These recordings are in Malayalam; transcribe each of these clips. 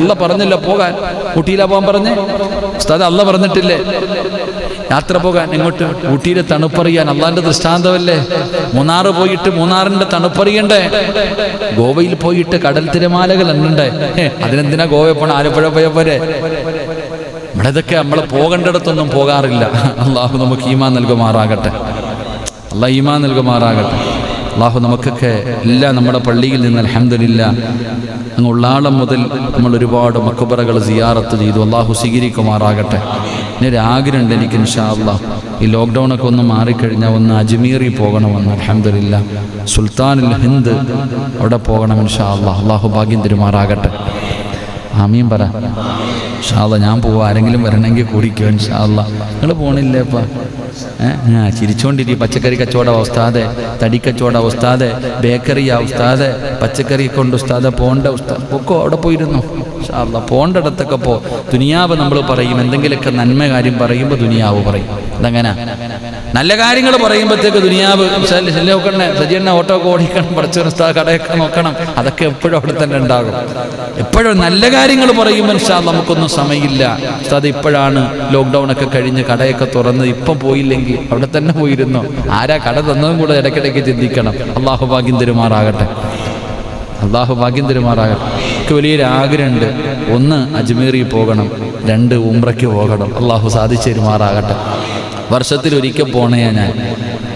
അല്ല പറഞ്ഞില്ല പോകാൻ. ഊട്ടിയിലാ പോകാൻ പറഞ്ഞേ ഉസ്താദ്? അല്ല പറഞ്ഞിട്ടില്ലേ യാത്ര പോകാൻ? എങ്ങോട്ട്? ഊട്ടിയിലെ തണുപ്പറിയാൻ. അള്ളാന്റെ ദൃഷ്ടാന്തമല്ലേ. മൂന്നാറ് പോയിട്ട് മൂന്നാറിന്റെ തണുപ്പറിയണ്ടേ? ഗോവയിൽ പോയിട്ട് കടൽ തിരമാലകൾ എണ്ണണ്ടേ? അതിനെന്തിനാ ഗോവയിൽ പോണ? ആലപ്പുഴ പോയ പോരെ. ഇവിടെ ഇതൊക്കെ നമ്മൾ പോകേണ്ടിടത്തൊന്നും പോകാറില്ല. അള്ളാഹു നമുക്ക് ഈമാൻ നൽകുമാറാകട്ടെ. അള്ളാഹ് ഈമാൻ നൽകുമാറാകട്ടെ. അള്ളാഹു നമുക്കൊക്കെ എല്ലാം നമ്മുടെ പള്ളിയിൽ നിന്ന് അൽഹംദുലില്ലാ അങ്ങ് ഉള്ളാളം മുതൽ നമ്മൾ ഒരുപാട് മക്ബറകൾ സിയാറത്ത് ചെയ്തു. അള്ളാഹു സ്വീകരിക്കുമാറാകട്ടെ. ഇനി ഒരു ആഗ്രഹമുണ്ട് എനിക്ക് ഇൻഷാ അള്ളാഹ്. ഈ ലോക്ക്ഡൗണൊക്കെ ഒന്ന് മാറിക്കഴിഞ്ഞാൽ ഒന്ന് അജ്മീറിൽ പോകണമെന്ന്. അൽഹംദുലില്ലാ സുൽത്താനുൽ ഹിന്ദ് അവിടെ പോകണം ഇൻഷാ അള്ളാഹ്. അള്ളാഹു ഭാഗ്യം തരുമാറാകട്ടെ. ആമീൻ പറ ഇൻഷാ അള്ളാഹ്. ഞാൻ പോവാം, ആരെങ്കിലും വരണമെങ്കിൽ കൂടിക്കോ ഇൻഷാ അള്ളാഹ്. നിങ്ങൾ പോകണില്ലേ ഇപ്പം? ചിരിച്ചോണ്ടിരി. പച്ചക്കറി കച്ചവട ഉസ്താദെ, തടി കച്ചവട ഉസ്താദെ, ബേക്കറി ഉസ്താദെ, പച്ചക്കറി കൊണ്ട് ഉസ്താദെ പോണ്ട ഉസ്താദ് ഒക്കെ അവിടെ പോയിരുന്നു. പോണ്ടിടത്തൊക്കെ പോ. ദുനിയാവ് നമ്മൾ പറയും, എന്തെങ്കിലുമൊക്കെ നന്മ കാര്യം പറയുമ്പോൾ ദുനിയാവ് പറയും. അതങ്ങനെ നല്ല കാര്യങ്ങൾ പറയുമ്പോഴത്തേക്ക് ദുനിയാവ് നോക്കണേ, സജീവണ്ണ ഓട്ടോ ഒക്കെ ഓടിക്കണം, പഠിച്ച ഉസ്താദ് കടയൊക്കെ നോക്കണം. അതൊക്കെ എപ്പോഴും അവിടെ തന്നെ ഉണ്ടാകും. എപ്പോഴും നല്ല കാര്യങ്ങൾ പറയുമ്പോൾ ഇൻഷാ അല്ലാഹ് നമുക്കൊന്നും സമയമില്ല ഉസ്താദ്. ഇപ്പോഴാണ് ലോക്ക്ഡൗൺ ഒക്കെ കഴിഞ്ഞ് കടയൊക്കെ തുറന്ന്, ഇപ്പം പോയില്ലെങ്കിൽ അവിടെ തന്നെ പോയിരുന്നു. ആരാ കട തന്നതും കൂടെ ഇടയ്ക്കിടയ്ക്ക് ചിന്തിക്കണം. അള്ളാഹു ഭാഗ്യം തരുമാറാകട്ടെ. അള്ളാഹു ഭാഗ്യം തരുമാറാകട്ടെ. എനിക്ക് വലിയൊരു ആഗ്രഹമുണ്ട്. ഒന്ന് അജ്മീറിൽ പോകണം, 2 ഉംറയ്ക്ക് പോകണം. അള്ളാഹു സാധിച്ചു തരുമാറാകട്ടെ. വർഷത്തിലൊരിക്കൽ പോണേ ഞാൻ.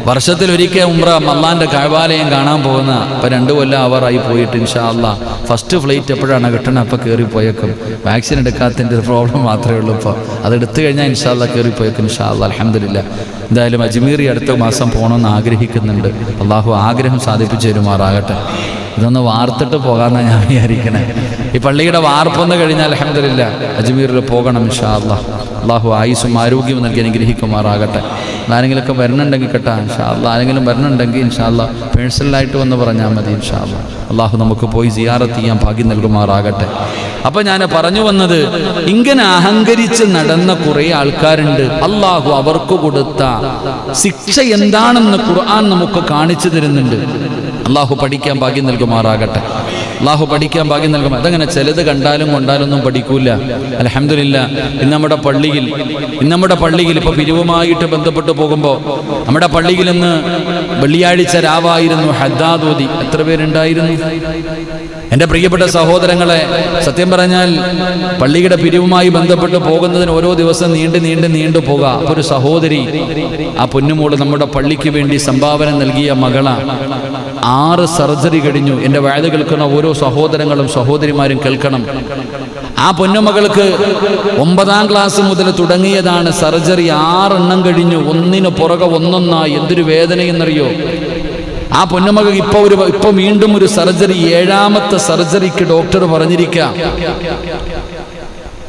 വർഷത്തിലൊരിക്കൽ ഉംറ അള്ളാന്റെ കഅബാലയം കാണാൻ പോകുന്ന. ഇപ്പം 2 കൊല്ലം അവറായി പോയിട്ട് ഇൻഷാ അല്ലാഹ് ഫസ്റ്റ് ഫ്ലൈറ്റ് എപ്പോഴാണ് കിട്ടണം അപ്പം കയറിപ്പോയേക്കും. വാക്സിൻ എടുക്കാത്തതിൻ്റെ ഒരു പ്രോബ്ലം മാത്രമേ ഉള്ളൂ. ഇപ്പോൾ അതെടുത്തു കഴിഞ്ഞാൽ ഇൻഷാ അല്ലാഹ് കയറിപ്പോയേക്കും ഇൻഷാ അല്ലാഹ്. അൽഹംദുലില്ലാ. എന്തായാലും അജ്മീറി അടുത്ത മാസം പോകണമെന്ന് ആഗ്രഹിക്കുന്നുണ്ട്. അള്ളാഹു ആഗ്രഹം സാധിപ്പിച്ചു തരുമാറാകട്ടെ. ഇതൊന്ന് വാർത്തിട്ട് പോകാമെന്നാണ് ഞാൻ വിചാരിക്കണേ. ഈ പള്ളിയുടെ വാർപ്പൊന്ന് കഴിഞ്ഞാൽ അൽഹംദുലില്ലാ അജ്മീറിൽ പോകണം ഇൻഷാ അല്ലാഹ്. അള്ളാഹു ആയുസ്സും ആരോഗ്യവും നൽകി അനുഗ്രഹിക്കുമാറാകട്ടെ. ആരെങ്കിലുമൊക്കെ വരണുണ്ടെങ്കിൽ കേട്ടാ ഇൻഷാ അല്ലാഹ്. ആരെങ്കിലും വരണുണ്ടെങ്കിൽ ഇൻഷാ അല്ലാഹ് പേഴ്സണലായിട്ട് വന്ന് പറഞ്ഞാൽ മതി ഇൻഷാ അല്ലാഹ്. അള്ളാഹു നമുക്ക് പോയി സിയാറത്ത് ചെയ്യാൻ ഭാഗ്യം നൽകുമാറാകട്ടെ. അപ്പൊ ഞാൻ പറഞ്ഞു വന്നത്, ഇങ്ങനെ അഹങ്കരിച്ച് നടന്ന കുറെ ആൾക്കാരുണ്ട്. അള്ളാഹു അവർക്ക് കൊടുത്ത ശിക്ഷ എന്താണെന്ന് ഖുർആൻ നമുക്ക് കാണിച്ചു തരുന്നുണ്ട്. അള്ളാഹു പഠിക്കാൻ ഭാഗ്യം നൽകുമാറാകട്ടെ. അള്ളാഹു പഠിക്കാൻ ഭാഗ്യം നൽകും. അതങ്ങനെ ചിലത് കണ്ടാലും കൊണ്ടാലൊന്നും പഠിക്കൂല. അൽഹംദുലില്ലാ ഇന്ന് നമ്മുടെ പള്ളിയിൽ ഇപ്പൊ പിരിവുമായിട്ട് ബന്ധപ്പെട്ട് പോകുമ്പോൾ നമ്മുടെ പള്ളിയിൽ ഇന്ന് വെള്ളിയാഴ്ച രാവായിരുന്നു ഹദ്ദാദ് ഓതി. എത്ര പേരുണ്ടായിരുന്നു? എൻ്റെ പ്രിയപ്പെട്ട സഹോദരങ്ങളെ, സത്യം പറഞ്ഞാൽ പള്ളിയുടെ പിരിവുമായി ബന്ധപ്പെട്ട് പോകുന്നതിന് ഓരോ ദിവസം നീണ്ടു പോകാം. ഒരു സഹോദരി, ആ പൊന്നുമോള് നമ്മുടെ പള്ളിക്ക് വേണ്ടി സംഭാവന നൽകിയ മകളാ. 6 സർജറി കഴിഞ്ഞു. എൻ്റെ വയത് കേൾക്കുന്ന ഓരോ സഹോദരങ്ങളും സഹോദരിമാരും കേൾക്കണം. ആ പൊന്നുമകൾക്ക് 9ാം ക്ലാസ് മുതൽ തുടങ്ങിയതാണ് സർജറി. 6 എണ്ണം കഴിഞ്ഞു, ഒന്നിനു പുറകെ ഒന്നൊന്നായി. എന്തൊരു വേദനയെന്നറിയോ? ആ പൊന്നുമകൾ ഇപ്പൊ വീണ്ടും ഒരു സർജറി, 7ാമത്തെ സർജറിക്ക് ഡോക്ടർ പറഞ്ഞിരിക്കുക.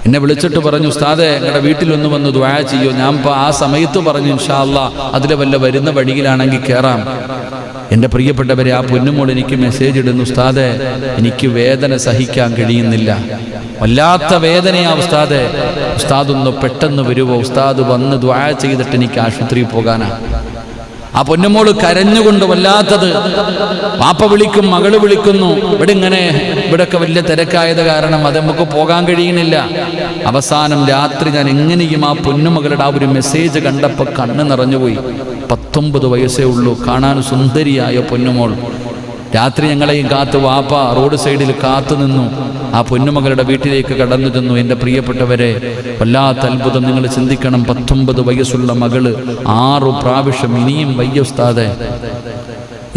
എന്നെ വിളിച്ചിട്ട് പറഞ്ഞു, ഉസ്താദെ നിങ്ങളുടെ വീട്ടിലൊന്ന് വന്ന് ദുആ ചെയ്യോ. ഞാൻ ആ സമയത്ത് പറഞ്ഞു ഇൻഷാ അല്ലാഹ് അതിലെ വല്ല വരുന്ന വഴിയിലാണെങ്കിൽ കയറാം. എൻ്റെ പ്രിയപ്പെട്ടവരെ, ആ പൊന്നുമോൾ എനിക്ക് മെസ്സേജ് ഇടുന്നു, ഉസ്താദെ എനിക്ക് വേദന സഹിക്കാൻ കഴിയുന്നില്ല, വല്ലാത്ത വേദനയാ ഉസ്താദെ. ഉസ്താദ് ഒന്ന് പെട്ടെന്ന് വരുമോ? ഉസ്താദ് വന്ന് ദുആ ചെയ്തിട്ട് എനിക്ക് ആശുപത്രിയിൽ പോകാനാ. ആ പൊന്നുമോള് കരഞ്ഞുകൊണ്ട് വല്ലാത്തത്. വാപ്പ വിളിക്കും, മകള് വിളിക്കുന്നു. ഇവിടെയൊക്കെ വലിയ തിരക്കായത് കാരണം അത് നമുക്ക് പോകാൻ കഴിയുന്നില്ല. അവസാനം രാത്രി ഞാൻ എങ്ങനെയും ആ പൊന്നുമകളുടെ ആ ഒരു മെസ്സേജ് കണ്ടപ്പോൾ കണ്ണ് നിറഞ്ഞുപോയി. 19 വയസ്സേ ഉള്ളൂ, കാണാൻ സുന്ദരിയായ പൊന്നുമോൾ. രാത്രി ഞങ്ങളെയും കാത്ത് വാപ്പ റോഡ് സൈഡിൽ കാത്തു നിന്നു. ആ പൊന്നുമകളുടെ വീട്ടിലേക്ക് കടന്നു ചെന്നു. എൻ്റെ പ്രിയപ്പെട്ടവരെ, വല്ലാത്ത അത്ഭുതം. നിങ്ങൾ ചിന്തിക്കണം, 19 വയസ്സുള്ള മകള് 6 പ്രാവശ്യം ഇനിയും വയ്യ ഉസ്താദെ,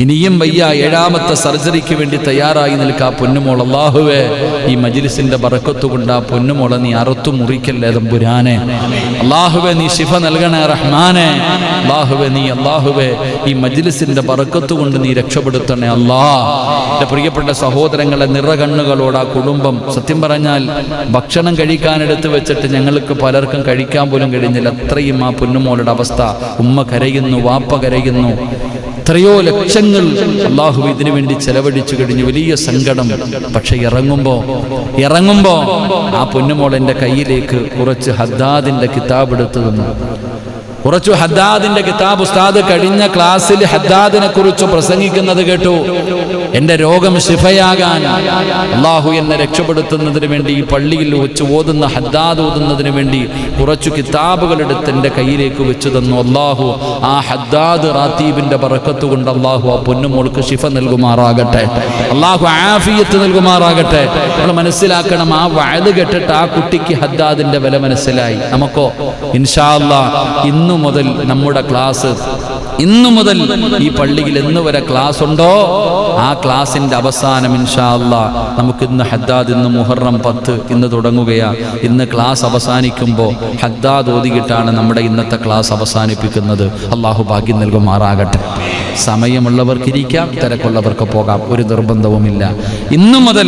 ഇനിയും വയ്യ. 7ാമത്തെ സർജറിക്ക് വേണ്ടി തയ്യാറായി നിൽക്കുക പൊന്നുമോൾ. അല്ലാഹുവേ, ഈ മജ്ലിസിന്റെ ബറക്കത്ത് കൊണ്ട് ആ പൊന്നുമോളെ നീ അറുത്തു മുറിക്കല്ലേ തമ്പുരാനെ. അല്ലാഹുവേ, നീ ശിഫ നൽകണേ റഹ്മാനെ. അല്ലാഹുവേ ഈ മജ്ലിസിന്റെ ബറക്കത്ത് കൊണ്ട് നീ രക്ഷപ്പെടുത്തണേ അല്ലാഹ്. എൻ്റെ പ്രിയപ്പെട്ട സഹോദരങ്ങളെ, നിറകണ്ണുകളോട് ആ കുടുംബം, സത്യം പറഞ്ഞാൽ ഭക്ഷണം കഴിക്കാനെടുത്ത് വെച്ചിട്ട് ഞങ്ങൾക്ക് പലർക്കും കഴിക്കാൻ പോലും കഴിഞ്ഞില്ല. അത്രയും ആ പൊന്നുമോളുടെ അവസ്ഥ. ഉമ്മ കരയുന്നു, വാപ്പ കരയുന്നു. എത്രയോ ലക്ഷങ്ങൾ അല്ലാഹു ഇതിനു വേണ്ടി ചെലവഴിച്ചു കഴിഞ്ഞു. വലിയ സങ്കടം. പക്ഷെ ഇറങ്ങുമ്പോ ആ പൊന്നുമോൾ എൻ്റെ കയ്യിലേക്ക് കുറച്ച് ഹദ്ദാദിന്റെ കിതാബ് എടുത്തു തന്നു. കുറച്ചു ഹദ്ദാദിന്റെ കിതാബ് ഉസ്താദ് കഴിഞ്ഞ ക്ലാസ്സിൽ ഹദ്ദാദിനെ കുറിച്ച് പ്രസംഗിക്കുന്നത് കേട്ടു. എന്റെ രോഗം ശിഫയാകാൻ അള്ളാഹു എന്നെ രക്ഷപ്പെടുത്തുന്നതിന് വേണ്ടി ഈ പള്ളിയിൽ വെച്ച് ഓതുന്ന ഹദ്ദാദ് ഓതുന്നതിന് വേണ്ടി കുറച്ചു കിതാബുകൾ എടുത്ത് എൻ്റെ കയ്യിലേക്ക് വെച്ചു തന്നു. അള്ളാഹു ആ ഹദ്ദാദ് റാത്തീബിന്റെ ബറക്കത്ത് കൊണ്ട് അള്ളാഹു ആ പൊന്നുമോൾക്ക് ശിഫ നൽകുമാറാകട്ടെ, അള്ളാഹു ആഫിയത്ത് നൽകുമാറാകട്ടെ. നമ്മൾ മനസ്സിലാക്കണം, ആ വഅദ് കേട്ടിട്ട് ആ കുട്ടിക്ക് ഹദ്ദാദിന്റെ വില മനസ്സിലായി. നമുക്കോ ഇൻഷാ അല്ലാഹ് ഇന്നു മുതൽ നമ്മുടെ ക്ലാസ്, ഇന്നു മുതൽ ഈ പള്ളിയിൽ എന്ന് വരെ ക്ലാസ് ഉണ്ടോ ആ ക്ലാസിന്റെ അവസാനം ഇൻഷാ അല്ലാഹ് നമുക്ക് ഇന്ന് ഹദ്ദാദ്, ഇന്ന് മുഹറം 10 ഇന്ന് തുടങ്ങുകയാ. ഇന്ന് ക്ലാസ് അവസാനിക്കുമ്പോൾ ഹദ്ദാദ് ഓതിയിട്ടാണ് നമ്മുടെ ഇന്നത്തെ ക്ലാസ് അവസാനിപ്പിക്കുന്നത്. അള്ളാഹു ഭാഗ്യം നൽകുമാറാകട്ടെ. സമയമുള്ളവർക്ക് ഇരിക്കാം, തിരക്കുള്ളവർക്ക് പോകാം, ഒരു നിർബന്ധവുമില്ല. ഇന്നു മുതൽ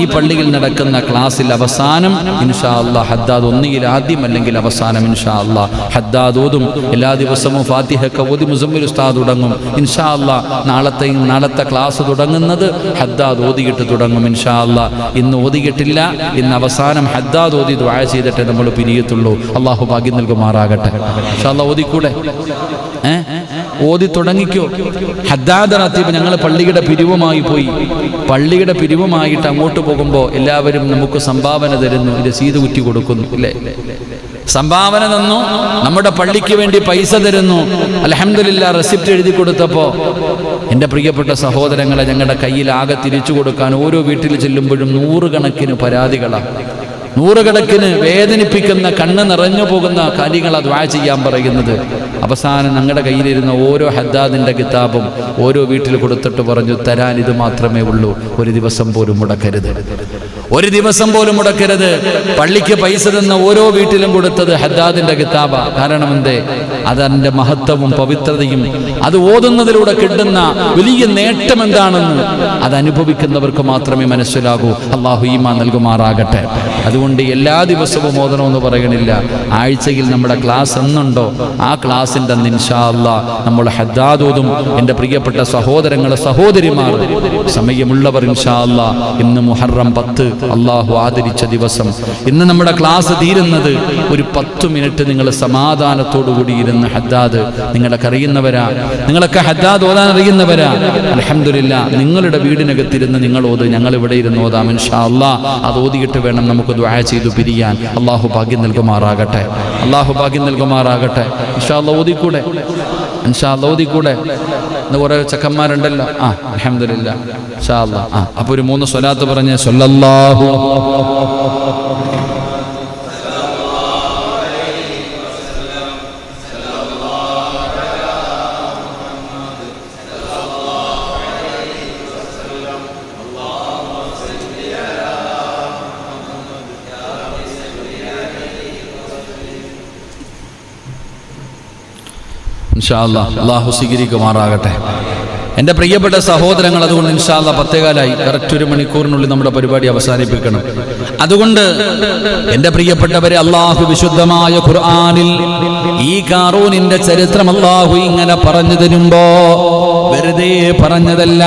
ഈ പള്ളിയിൽ നടക്കുന്ന ക്ലാസ്സിൽ അവസാനം ഇൻഷാ അല്ലാഹ് ഹദ്ദാദ് ഒന്നുകിൽ ആദ്യം അല്ലെങ്കിൽ അവസാനം ഇൻഷാ അല്ലാഹ് ഹദ്ദാദ് ഓതും. എല്ലാ ദിവസവും ഫാത്തിഹയൊക്കെ ഓതി മുസമ്മിൽ ഉസ്താദ് തുടങ്ങും ഇൻഷാ അല്ലാഹ്. നാളത്തെ ക്ലാസ് തുടങ്ങുന്നത് ഹദ്ദാദ് ഓതിയിട്ട് തുടങ്ങും ഇൻഷാ അല്ലാഹ്. ഇന്ന് ഓതിയിട്ടില്ല, ഇന്ന് അവസാനം ഹദ്ദാദ് ഓതി ദുആ ചെയ്തിട്ടേ നമ്മൾ പിരിയത്തുള്ളൂ. അള്ളാഹു ഭാഗ്യം നൽകുമാറാകട്ടെ. ഇൻഷാ അല്ലാഹ് ഓതിക്കൂടെ? ഓതി തുടങ്ങിക്കോ. ഹദ്ദാദ് റാത്തീബ് ഞങ്ങൾ പള്ളിയുടെ പിരിവുമായി പോയി. പള്ളിയുടെ പിരിവുമായിട്ട് അങ്ങോട്ട് പോകുമ്പോൾ എല്ലാവരും നമുക്ക് സംഭാവന തരുന്നു, രസീത് കുറ്റി കൊടുക്കുന്നു, ഇല്ലേ? സംഭാവന തന്നു, നമ്മുടെ പള്ളിക്ക് വേണ്ടി പൈസ തരുന്നു. അൽഹംദുലില്ലാഹ് റെസിപ്റ്റ് എഴുതി കൊടുത്തപ്പോൾ എൻ്റെ പ്രിയപ്പെട്ട സഹോദരങ്ങളെ, ഞങ്ങളുടെ കയ്യിൽ ആകെ തിരിച്ചു കൊടുക്കാൻ ഓരോ വീട്ടിൽ ചെല്ലുമ്പോഴും 100 കണക്കിന് പരാതികളാണ്, 100 കണക്കിന് വേദനിപ്പിക്കുന്ന, കണ്ണ് നിറഞ്ഞു പോകുന്ന കാര്യങ്ങളാണ് ദുആ ചെയ്യാൻ പറയുന്നത്. അവസാനം ഞങ്ങളുടെ കയ്യിലിരുന്ന ഓരോ ഹദ്ദാദിന്റെ കിതാബും ഓരോ വീട്ടിൽ കൊടുത്തിട്ട് പറഞ്ഞു, തരാൻ ഇത് മാത്രമേ ഉള്ളൂ, ഒരു ദിവസം പോലും മുടക്കരുത്, ഒരു ദിവസം പോലും മുടക്കരുത്. പള്ളിക്ക് പൈസ തന്ന ഓരോ വീട്ടിലും കൊടുത്തത് ഹദ്ദാദിന്റെ കിതാബ. കാരണം എന്തേ? അതിൻ്റെ മഹത്വവും പവിത്രതയും അത് ഓതുന്നതിലൂടെ കിട്ടുന്ന വലിയ നേട്ടം എന്താണെന്ന് അത് അനുഭവിക്കുന്നവർക്ക് മാത്രമേ മനസ്സിലാകൂ. അള്ളാഹു ഈമാൻ നൽകുമാറാകട്ടെ. അതുകൊണ്ട് എല്ലാ ദിവസവും ഓതണമെന്ന് പറയണില്ല. ആഴ്ചയിൽ നമ്മുടെ ക്ലാസ് എന്നുണ്ടോ ആ ക്ലാസിൻ്റെ അന്ന് ഇൻഷാ അല്ലാഹ് നമ്മൾ ഹദ്ദാദ് ഓതും. എൻ്റെ പ്രിയപ്പെട്ട സഹോദരങ്ങളെ, സഹോദരിമാർ, സമയമുള്ളവർ ഇൻഷാ അല്ലാഹ് ഇന്ന് മുഹറം 10 അള്ളാഹു ആദരിച്ച ദിവസം. ഇന്ന് നമ്മുടെ ക്ലാസ് തീരുന്നത് ഒരു 10 മിനിറ്റ് നിങ്ങൾ സമാധാനത്തോടുകൂടി ഇരുന്ന് ഹദ്ദാദ്, നിങ്ങളൊക്കെ അറിയുന്നവരാ, നിങ്ങളൊക്കെ ഹദ്ദാദ് ഓതാൻ അറിയുന്നവരാ, അൽഹംദുലില്ലാഹ് നിങ്ങളുടെ വീടിനകത്തിരുന്ന് നിങ്ങൾ ഓത്, ഞങ്ങൾ ഇവിടെ ഇരുന്ന് ഓതാം ഇൻഷാ അല്ലാഹ്. അത് ഓതിയിട്ട് വേണം നമുക്ക് ദുആ ചെയ്തു പിരിയാൻ. അള്ളാഹു ഭാഗ്യം നൽകുമാറാകട്ടെ, അള്ളാഹു ഭാഗ്യം നൽകുമാറാകട്ടെ. ഇൻഷാ അല്ലാഹ് ഓതിക്കൂടെ? ഇൻഷാ അല്ലാഹ് ഓതിക്കൂടെ? ഇന്ന് കുറേ ചക്കന്മാരുണ്ടല്ലോ. അൽഹംദുലില്ലാഹ് ഇൻഷാ അല്ലാഹ്. അപ്പോൾ ഒരു 3 സ്വലാത്ത് പറഞ്ഞ് സ്വല്ലല്ലാഹു ഇൻഷാ അല്ലാഹ്. അല്ലാഹു സ്വീകരിക്കുമാറാകട്ടെ. എൻ്റെ പ്രിയപ്പെട്ട സഹോദരങ്ങൾ, അതുകൊണ്ട് ഇൻഷാ അല്ലാഹ് 10:15 കറക്റ്റ് 1 മണിക്കൂറിനുള്ളിൽ നമ്മുടെ പരിപാടി അവസാനിപ്പിക്കണം. അതുകൊണ്ട് എൻ്റെ പ്രിയപ്പെട്ടവരെ, അള്ളാഹു വിശുദ്ധമായ ഖുർആനിൽ ഈ ഖാറൂനിന്റെ ചരിത്രം അള്ളാഹു ഇങ്ങനെ പറഞ്ഞു തരുമ്പോ വെറുതെ പറഞ്ഞതല്ല.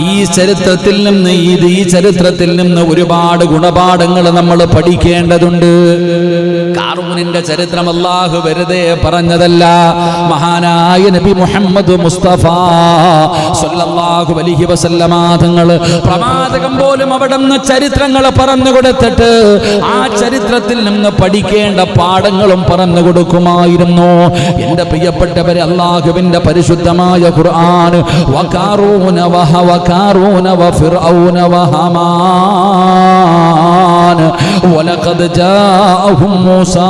ഈ ചരിത്രത്തിൽ നിന്ന് ഒരുപാട് ഗുണപാഠങ്ങൾ നമ്മൾ പഠിക്കേണ്ടതുണ്ട്. ഖാറൂനിന്റെ ചരിത്രം അള്ളാഹു വെറുതെ പറഞ്ഞതല്ല. മഹാനായ നബി മുഹമ്മദ് മുസ്തഫ സല്ലല്ലാഹു അലൈഹി വസല്ലമ തങ്ങൾ പ്രവാചകൻ പോലും അവിടുന്ന് ചരിത്രങ്ങൾ പറഞ്ഞു കൊടുത്തിട്ട് ആ ചരിത്രത്തിൽ നിന്ന് പഠിക്കേണ്ട പാഠങ്ങളും പറഞ്ഞു കൊടുക്കുമായിരുന്നു. എൻ്റെ പ്രിയപ്പെട്ടവരെ, അള്ളാഹുവിന്റെ പരിശുദ്ധമായ ഖുർആൻ വഖാറൂന വഫിർഔന വഹമാൻ വലഖദ് ജാഅഹും മൂസാ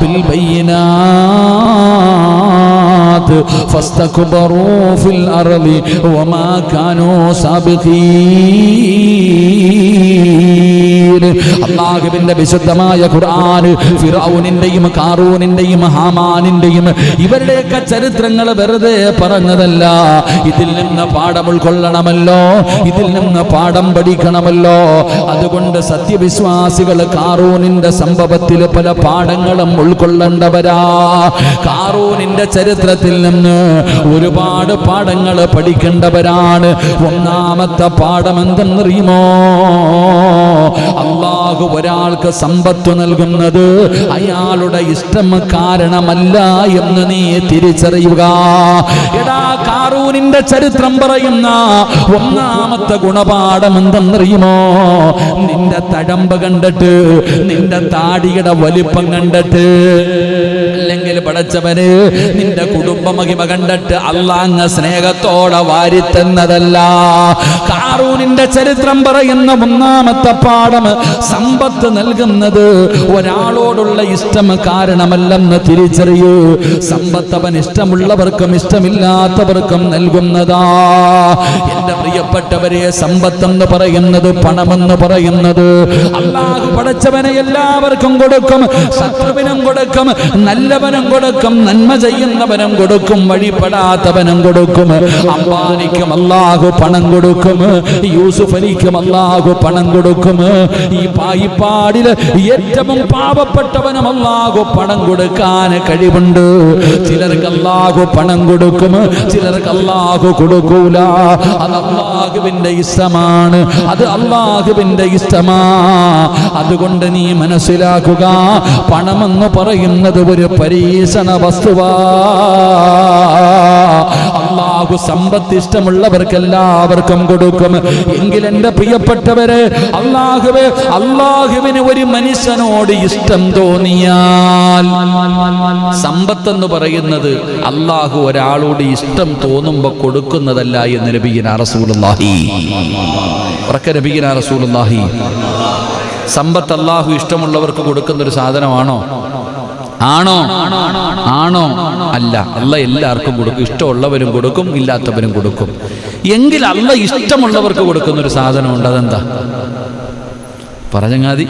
ബിൽബയ്യിനാത് ഫസ്തക്ബറൂ ഫിൽ അർളി വമാ കാനൂ സാബിഖീൻ. അല്ലാഹുവിന്റെ വിശുദ്ധമായ ഖുർആൻ ഫിർഔനിന്റെയും ഖാറൂനിന്റെയും ഹാമാനിന്റെയും ഇവരുടെയൊക്കെ ചരിത്രങ്ങൾ വെറുതെ പറഞ്ഞതല്ല. ഇതിൽ നിന്ന് പാഠം ഉൾക്കൊള്ളണമല്ലോ, ഇതിൽ നിന്ന് പാഠം പഠിക്കണമല്ലോ. അതുകൊണ്ട് സത്യവിശ്വാസികൾ ഖാറൂനിന്റെ സംഭവത്തിൽ പല പാഠങ്ങളും ഉൾക്കൊള്ളേണ്ടവരാ. ഖാറൂനിന്റെ ചരിത്രത്തിൽ നിന്ന് ഒരുപാട് പാഠങ്ങൾ പഠിക്കേണ്ടവരാണ്. ഒന്നാമത്തെ പാഠം എന്തെന്നറിയുമോ? അല്ലാഹു ഒരാൾക്ക് സമ്പത്ത് നൽകുന്നത് അയാളുടെ ഇഷ്ടം കാരണമല്ല എന്ന് നീ തിരിച്ചറിയുക. എടാ, ഖാറൂനിന്റെ ചരിത്രം പറയുന്ന ഒന്നാമത്തെ ഗുണപാഠം എന്തെന്നറിയുമോ? നിന്റെ തഴമ്പ് കണ്ടിട്ട്, നിന്റെ താടിയുടെ വലിപ്പം കണ്ടിട്ട്, അല്ലെങ്കിൽ പടച്ചവന് നിന്റെ കുടുംബ മഹിമ കണ്ടിട്ട് അല്ലാഹ് സ്നേഹത്തോടെ വാരിത്തന്നതല്ല. ഖാറൂനിന്റെ ചരിത്രം പറയുന്ന ഒന്നാമത്തെ പാഠം, സമ്പത്ത് നൽകുന്നത് ഒരാളോടുള്ള ഇഷ്ടം കാരണമല്ലെന്ന് തിരിച്ചറിയൂ. സമ്പത്ത് അവൻ ഇഷ്ടമുള്ളവർക്കും ഇഷ്ടമില്ലാത്തവർക്കും നൽകുന്നതാ. എന്റെ പ്രിയപ്പെട്ടവരെ, സമ്പത്തെന്ന് പറയുന്നത്, പണമെന്ന് പറയുന്നത് അല്ലാഹു പടച്ചവനെ എല്ലാവർക്കും കൊടുക്കും. ശത്രുവിനും കൊടുക്കും, നല്ലവനും കൊടുക്കും, നന്മ ചെയ്യുന്നവനും കൊടുക്കും, വഴിപ്പെടാത്തവനും കൊടുക്കും. അംബാനിക്കും അല്ലാഹു പണം കൊടുക്കും, യൂസുഫ് അലിക്കും അല്ലാഹു പണം കൊടുക്കും. ഈ പായിപ്പാടിൽ ഏറ്റവും പാവപ്പെട്ടവനും അല്ലാഹു പണം കൊടുക്കാൻ കഴിവുണ്ട്. ചിലർക്ക് അല്ലാഹു പണം കൊടുക്കും, ചിലർക്ക് അല്ലാഹു കൊടുക്കൂല. അത് അല്ലാഹുവിന്റെ ഇഷ്ടമാണ്, അത് അല്ലാഹുവിന്റെ ഇഷ്ടമാ. അതുകൊണ്ട് നീ മനസ്സിലാക്കുക, പണമെന്ന് പറയുന്നത് ഒരു പരീക്ഷണ വസ്തുവാ. അല്ലാഹു സമ്പത്ത് ഇഷ്ടമുള്ളവർക്ക് എല്ലാവർക്കും കൊടുക്കും. എങ്കിൽ എന്റെ പ്രിയപ്പെട്ടവരെ, അല്ലാഹുവിന് ഒരു മനുഷ്യനോട് ഇഷ്ടം തോന്നിയാൽ, സമ്പത്തെന്ന് പറയുന്നത് അല്ലാഹു ഒരാളോട് ഇഷ്ടം തോന്നുമ്പോ കൊടുക്കുന്നതല്ല എന്ന് നബിയിന റസൂലുള്ളാഹി. സമ്പത്ത് അല്ലാഹു ഇഷ്ടമുള്ളവർക്ക് കൊടുക്കുന്ന ഒരു സാധനമാണോ? ആണോ? അല്ല. അല്ലാഹ് എല്ലാവർക്കും കൊടുക്കും. ഇഷ്ടമുള്ളവരും കൊടുക്കും, ഇല്ലാത്തവരും കൊടുക്കും. എങ്കിൽ അല്ലാഹ് ഇഷ്ടമുള്ളവർക്ക് കൊടുക്കുന്ന ഒരു സാധനമുണ്ട്. അതെന്താ? പറഞ്ഞങ്ങാതി.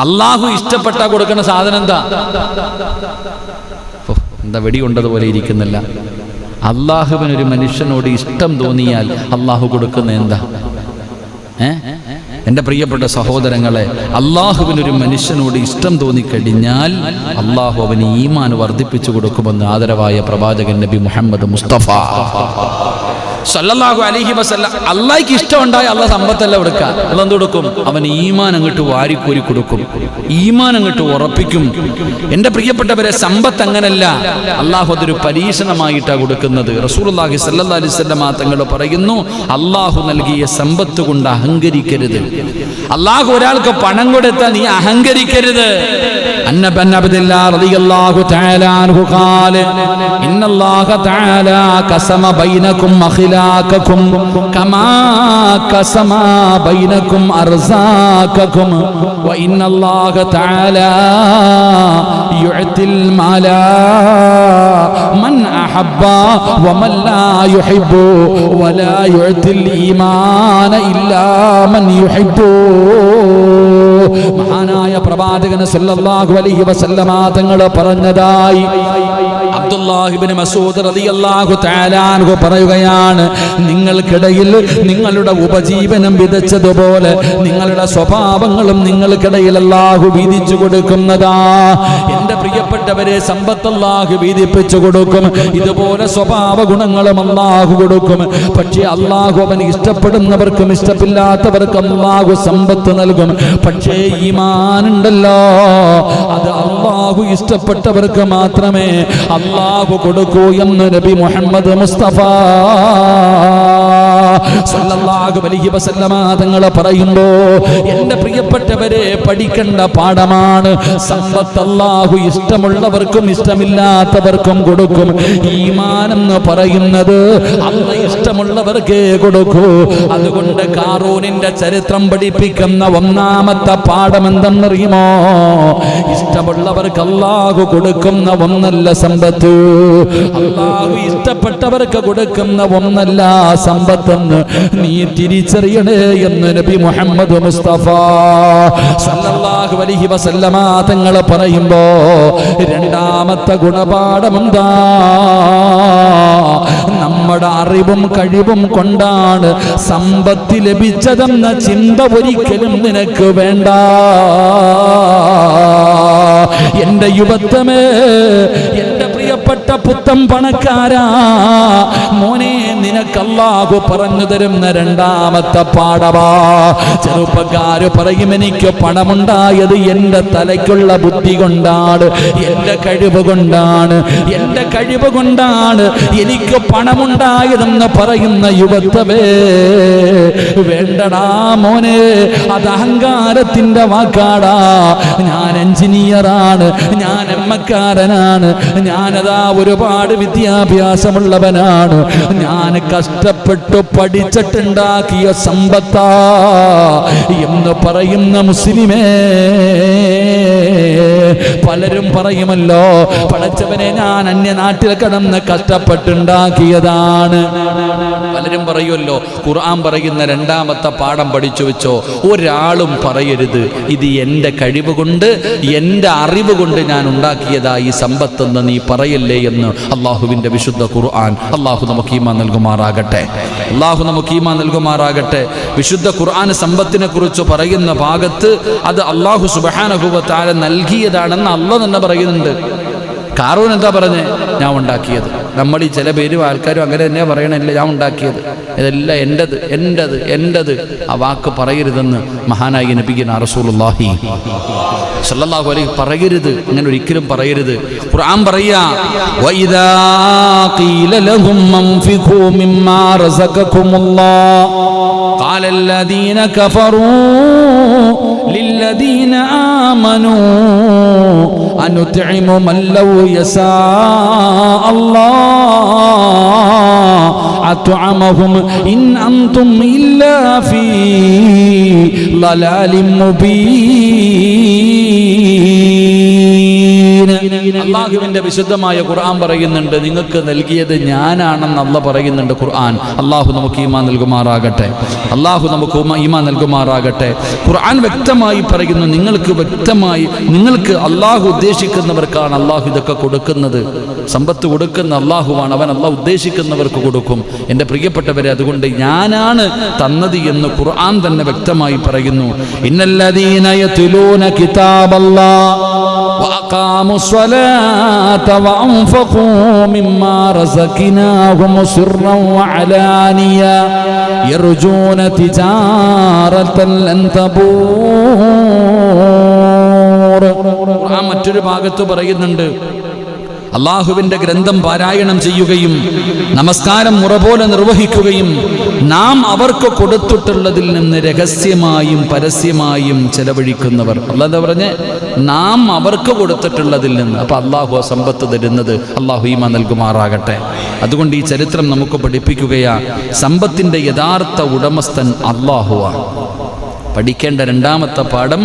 അല്ലാഹു ഇഷ്ടപ്പെട്ടാ കൊടുക്കുന്ന സാധനം എന്താ? എന്താ വെടി കൊണ്ടതുപോലെ ഇരിക്കുന്നില്ല. അല്ലാഹുവിനൊരു മനുഷ്യനോട് ഇഷ്ടം തോന്നിയാൽ അല്ലാഹു കൊടുക്കുന്ന എന്താ? എൻ്റെ പ്രിയപ്പെട്ട സഹോദരങ്ങളെ, അല്ലാഹുവിനൊരു മനുഷ്യനോട് ഇഷ്ടം തോന്നിക്കഴിഞ്ഞാൽ അല്ലാഹു അവന് ഈമാൻ വർദ്ധിപ്പിച്ചു കൊടുക്കുമെന്ന് ആദരവായ പ്രവാചകൻ നബി മുഹമ്മദ് മുസ്തഫ സല്ലല്ലാഹു അലൈഹി വസല്ലം. അല്ലാഹ്ക്ക് ഇഷ്ടമുണ്ടായ അല്ലാഹ് സമ്പത്തല്ല കൊടുക്കുക. അല്ലാഹ് എന്ത് കൊടുക്കും? അവൻ ഈമാൻ അങ്ങോട്ട് വാരിക്കോരി കൊടുക്കും, ഈമാൻ അങ്ങോട്ട് ഉറപ്പിക്കും. എൻ്റെ പ്രിയപ്പെട്ടവരെ, സമ്പത്ത് അങ്ങനല്ല. അല്ലാഹു അതൊരു പരീക്ഷണമായിട്ടാണ് കൊടുക്കുന്നത്. റസൂലുള്ളാഹി സ്വല്ലല്ലാഹു അലൈഹി വസല്ലം തങ്ങൾ പറയുന്നു, അല്ലാഹു നൽകിയ സമ്പത്ത് കൊണ്ട് അഹങ്കരിക്കരുത്. അല്ലാഹു ഒരാൾക്ക് പണം കൊടുത്താൽ നീ അഹങ്കരിക്കരുത്. അന്നബൻ അബ്ദുല്ലാ റളിയല്ലാഹു തആല അൻഹു ഖാല ഇന്നല്ലാഹ തആല ഖസമ ബൈനകും അഖിലാകകും കമാ ഖസമ ബൈനകും അർസാകകും വ ഇന്നല്ലാഹ തആല യുഅതിൽ മാലാ മൻ അഹബ്ബ വമൻ ലാ യുഹിബ്ബു വലാ യുഅതിൽ ഈമാന ഇല്ലാ മൻ യുഹിബ്ബു. മഹാനായ പ്രവാചകൻ സല്ലല്ലാഹു അലൈഹി വസല്ലമ തങ്ങൾ പറഞ്ഞതായി അബ്ദുല്ലാഹ് ഇബ്നു മസ്ഊദ് റളിയല്ലാഹു തആല അൻഹു പറയുകയാണ്, നിങ്ങൾക്കിടയിൽ നിങ്ങളുടെ ഉപജീവനം വിതച്ചതുപോലെ നിങ്ങളുടെ സ്വഭാവങ്ങളും നിങ്ങൾക്കിടയിൽ അല്ലാഹു വീതിച്ചു കൊടുക്കുന്നതാ. എൻ്റെ പ്രിയപ്പെട്ടവരെ, സമ്പത്ത് അല്ലാഹു വീതിപ്പിച്ചു കൊടുക്കും, ഇതുപോലെ സ്വഭാവ ഗുണങ്ങളും അല്ലാഹു കൊടുക്കും. പക്ഷേ അല്ലാഹു അവൻ ഇഷ്ടപ്പെടുന്നവർക്കും ഇഷ്ടമില്ലാത്തവർക്കും അല്ലാഹു സമ്പത്ത് നൽകും. പക്ഷേ ഈമാനുണ്ടല്ലോ, അത് അല്ലാഹു ഇഷ്ടപ്പെട്ടവർക്ക് മാത്രമേ അല്ലാഹു കൊടുക്കൂ എന്ന് നബി മുഹമ്മദ് മുസ്തഫ സല്ലല്ലാഹു അലൈഹി വസല്ലമ തങ്ങൾ പറയുമ്പോ, എൻ്റെ പ്രിയപ്പെട്ടവരെ, പഠിക്കേണ്ട പാഠമാണ്. സമ്പത്ത് അല്ലാഹു ഇഷ്ടമുള്ളവർക്കും ഇഷ്ടമില്ലാത്തവർക്കും കൊടുക്കും. ഈമാൻ എന്ന് പറയുന്നത് അല്ലാഹ് ഇഷ്ടമുള്ളവർക്കേ കൊടുക്കൂ. അതുകൊണ്ട് ഖാറൂനിന്റെ ചരിത്രം പഠിപ്പിക്കുന്ന ഒന്നാമത്തെ പാഠം എന്തെന്നറിയുമോ? ഇഷ്ടമുള്ളവർക്ക് അല്ലാഹു കൊടുക്കുന്ന ഒന്നല്ല സമ്പത്ത്, അല്ലാഹു ഇഷ്ടപ്പെട്ടവർക്ക് കൊടുക്കുന്ന ഒന്നല്ല സമ്പത്തെന്ന് നീ തിരിച്ചറിയണേ എന്ന് നബി മുഹമ്മദ് മുസ്തഫ സല്ലല്ലാഹു അലൈഹി വസല്ലമ തങ്ങൾ പറയുമ്പോ, രണ്ടാമത്തെ ഗുണപാഠം എന്താ? നമ്മുടെ അറിവും കഴിവും കൊണ്ടാണ് സമ്പത്ത് ലഭിച്ചതെന്ന ചിന്ത ഒരിക്കലും നിനക്ക് വേണ്ട. എൻ്റെ യുവത്വമേ, എൻ്റെ പ്രിയപ്പെട്ട പ്രിയപ്പെട്ട പുത്തൻ പണക്കാരാ, മോനെ നിനക്ക് അല്ലാഹു പറഞ്ഞു തരുന്ന രണ്ടാമത്തെ പാഠമാ. ചെറുപ്പക്കാര് പറയും എനിക്ക് പണമുണ്ടായത് എൻ്റെ തലയ്ക്കുള്ള ബുദ്ധി കൊണ്ടാണ്, എൻ്റെ കഴിവ് കൊണ്ടാണ്, എൻ്റെ കഴിവ് കൊണ്ടാണ് എനിക്ക് പണമുണ്ടായതെന്ന് പറയുന്ന യുവത്വമേ, വേണ്ടടാ മോനെ, അത് അഹങ്കാരത്തിൻ്റെ വാക്കാടാ. ഞാൻ എഞ്ചിനീയറാണ്, ഞാൻ എമ്മക്കാരനാണ്, ഞാനതാ ഒരുപാട് വിദ്യാഭ്യാസമുള്ളവനാണ്, ഞാൻ കഷ്ടപ്പെട്ടു പഠിച്ചിട്ടുണ്ടാക്കിയ സമ്പത്താ എന്ന് പറയുന്ന മുസ്ലിമേ, പലരും പറയുമല്ലോ പടച്ചവനെ ഞാൻ അന്യനാട്ടിൽ കിടന്ന് കഷ്ടപ്പെട്ടുണ്ടാക്കിയതാണ്. പലരും പറയുമല്ലോ ഖുർആൻ പറയുന്ന രണ്ടാമത്തെ പാഠം പഠിച്ചു വെച്ചോ. ഒരാളും പറയരുത് ഇത് എൻ്റെ കഴിവ് കൊണ്ട് എൻ്റെ അറിവ് കൊണ്ട് ഞാൻ ഉണ്ടാക്കിയതാ ഈ സമ്പത്തെന്ന് നീ പറയല്ലേ എന്ന് അള്ളാഹുവിൻ്റെ വിശുദ്ധ ഖുർആൻ. അള്ളാഹു നമുക്ക് ഈമാൻ നൽകുമാറാകട്ടെ, അള്ളാഹു നമുക്ക് ഈമാൻ നൽകുമാറാകട്ടെ. വിശുദ്ധ ഖുർആൻ സമ്പത്തിനെ കുറിച്ച് പറയുന്ന ഭാഗത്ത് അത് അള്ളാഹു സുബ്ഹാനഹു വ തആല നൽകിയതാണെന്ന് അള്ളാഹ് തന്നെ പറയുന്നുണ്ട്. കാറൂൻ എന്താ പറഞ്ഞേ? ഞാൻ ഉണ്ടാക്കിയത്. നമ്മൾ ഈ ചില പേരും ആൾക്കാരും അങ്ങനെ തന്നെ പറയണല്ലേ, ഞാൻ ഉണ്ടാക്കിയത്, ഇതെല്ലാം എൻ്റെത് എൻ്റെത് എൻ്റെത്. ആ വാക്ക് പറയരുതെന്ന് മഹാനായ നബിയുനാ റസൂലുള്ളാഹി സ്വല്ലല്ലാഹു അലൈഹി പറയരുത്, അങ്ങനെ ഒരിക്കലും പറയരുത്. ഖുർആൻ പറയാ വഇദാ ഖീല ലഹും അൻഫിഖൂ മിമ്മാ റസഖകുമുല്ലാഹ് ഖാലല്ലദീന കഫറൂ ലില്ലദീന ആമനൂ അനുത്ഇമു മൻ ലൗ യസാ അല്ലാഹ് അത്അമഹും ഇൻ അൻതും ഇല്ലാ ഫീ ളലാലിൻ മുബീൻ. അല്ലാഹുവിന്റെ വിശുദ്ധമായ ഖുർആൻ പറയുന്നുണ്ട് നിങ്ങൾക്ക് നൽകിയത് ഞാനാണെന്ന് അല്ലാഹ് പറയുന്നുണ്ട് ഖുർആൻ. അല്ലാഹു നമുക്ക് ഈമാൻ നൽകുമാറാകട്ടെ, അല്ലാഹു നമുക്ക് ഈമാൻ നൽകുമാറാകട്ടെ. ഖുർആൻ വ്യക്തമായി പറയുന്നു, നിങ്ങൾക്ക് വ്യക്തമായി നിങ്ങൾക്ക് അല്ലാഹു ഉദ്ദേശിക്കുന്നവർക്കാണ് അല്ലാഹു ഇതൊക്കെ കൊടുക്കുന്നത്. സമ്പത്ത് കൊടുക്കുന്ന അല്ലാഹുവാണ്, അവൻ അല്ലാഹു ഉദ്ദേശിക്കുന്നവർക്ക് കൊടുക്കും. എൻ്റെ പ്രിയപ്പെട്ടവരെ, അതുകൊണ്ട് ഞാനാണ് തന്നത് എന്ന് ഖുർആൻ തന്നെ വ്യക്തമായി പറയുന്നു. ഇന്നല്ലദീന യത്ലൂന കിതാബല്ലാഹ് വഅഖാമുസ്സലാത വഅൻഫഖൂ മിമ്മാ റസഖ്നാഹും സിർറൻ വഅലാനിയ യർജൂന തിജാറതൻ ലൻ തബൂർ. ഖുർആൻ മറ്റൊരു ഭാഗത്ത് പറയുന്നുണ്ട്, അള്ളാഹുവിൻ്റെ ഗ്രന്ഥം പാരായണം ചെയ്യുകയും നമസ്കാരം മുറ പോലെ നിർവഹിക്കുകയും നാം അവർക്ക് കൊടുത്തിട്ടുള്ളതിൽ നിന്ന് രഹസ്യമായും പരസ്യമായും ചെലവഴിക്കുന്നവർ. അല്ലാതെ പറഞ്ഞ് നാം അവർക്ക് കൊടുത്തിട്ടുള്ളതിൽ നിന്ന്. അപ്പം അള്ളാഹു സമ്പത്ത് തരുന്നത് അള്ളാഹു ഈമാൻ നൽകുമാറാകട്ടെ. അതുകൊണ്ട് ഈ ചരിത്രം നമുക്ക് പഠിപ്പിക്കുകയാ, സമ്പത്തിൻ്റെ യഥാർത്ഥ ഉടമസ്ഥൻ അള്ളാഹുവാണ്. പഠിക്കേണ്ട രണ്ടാമത്തെ പാഠം,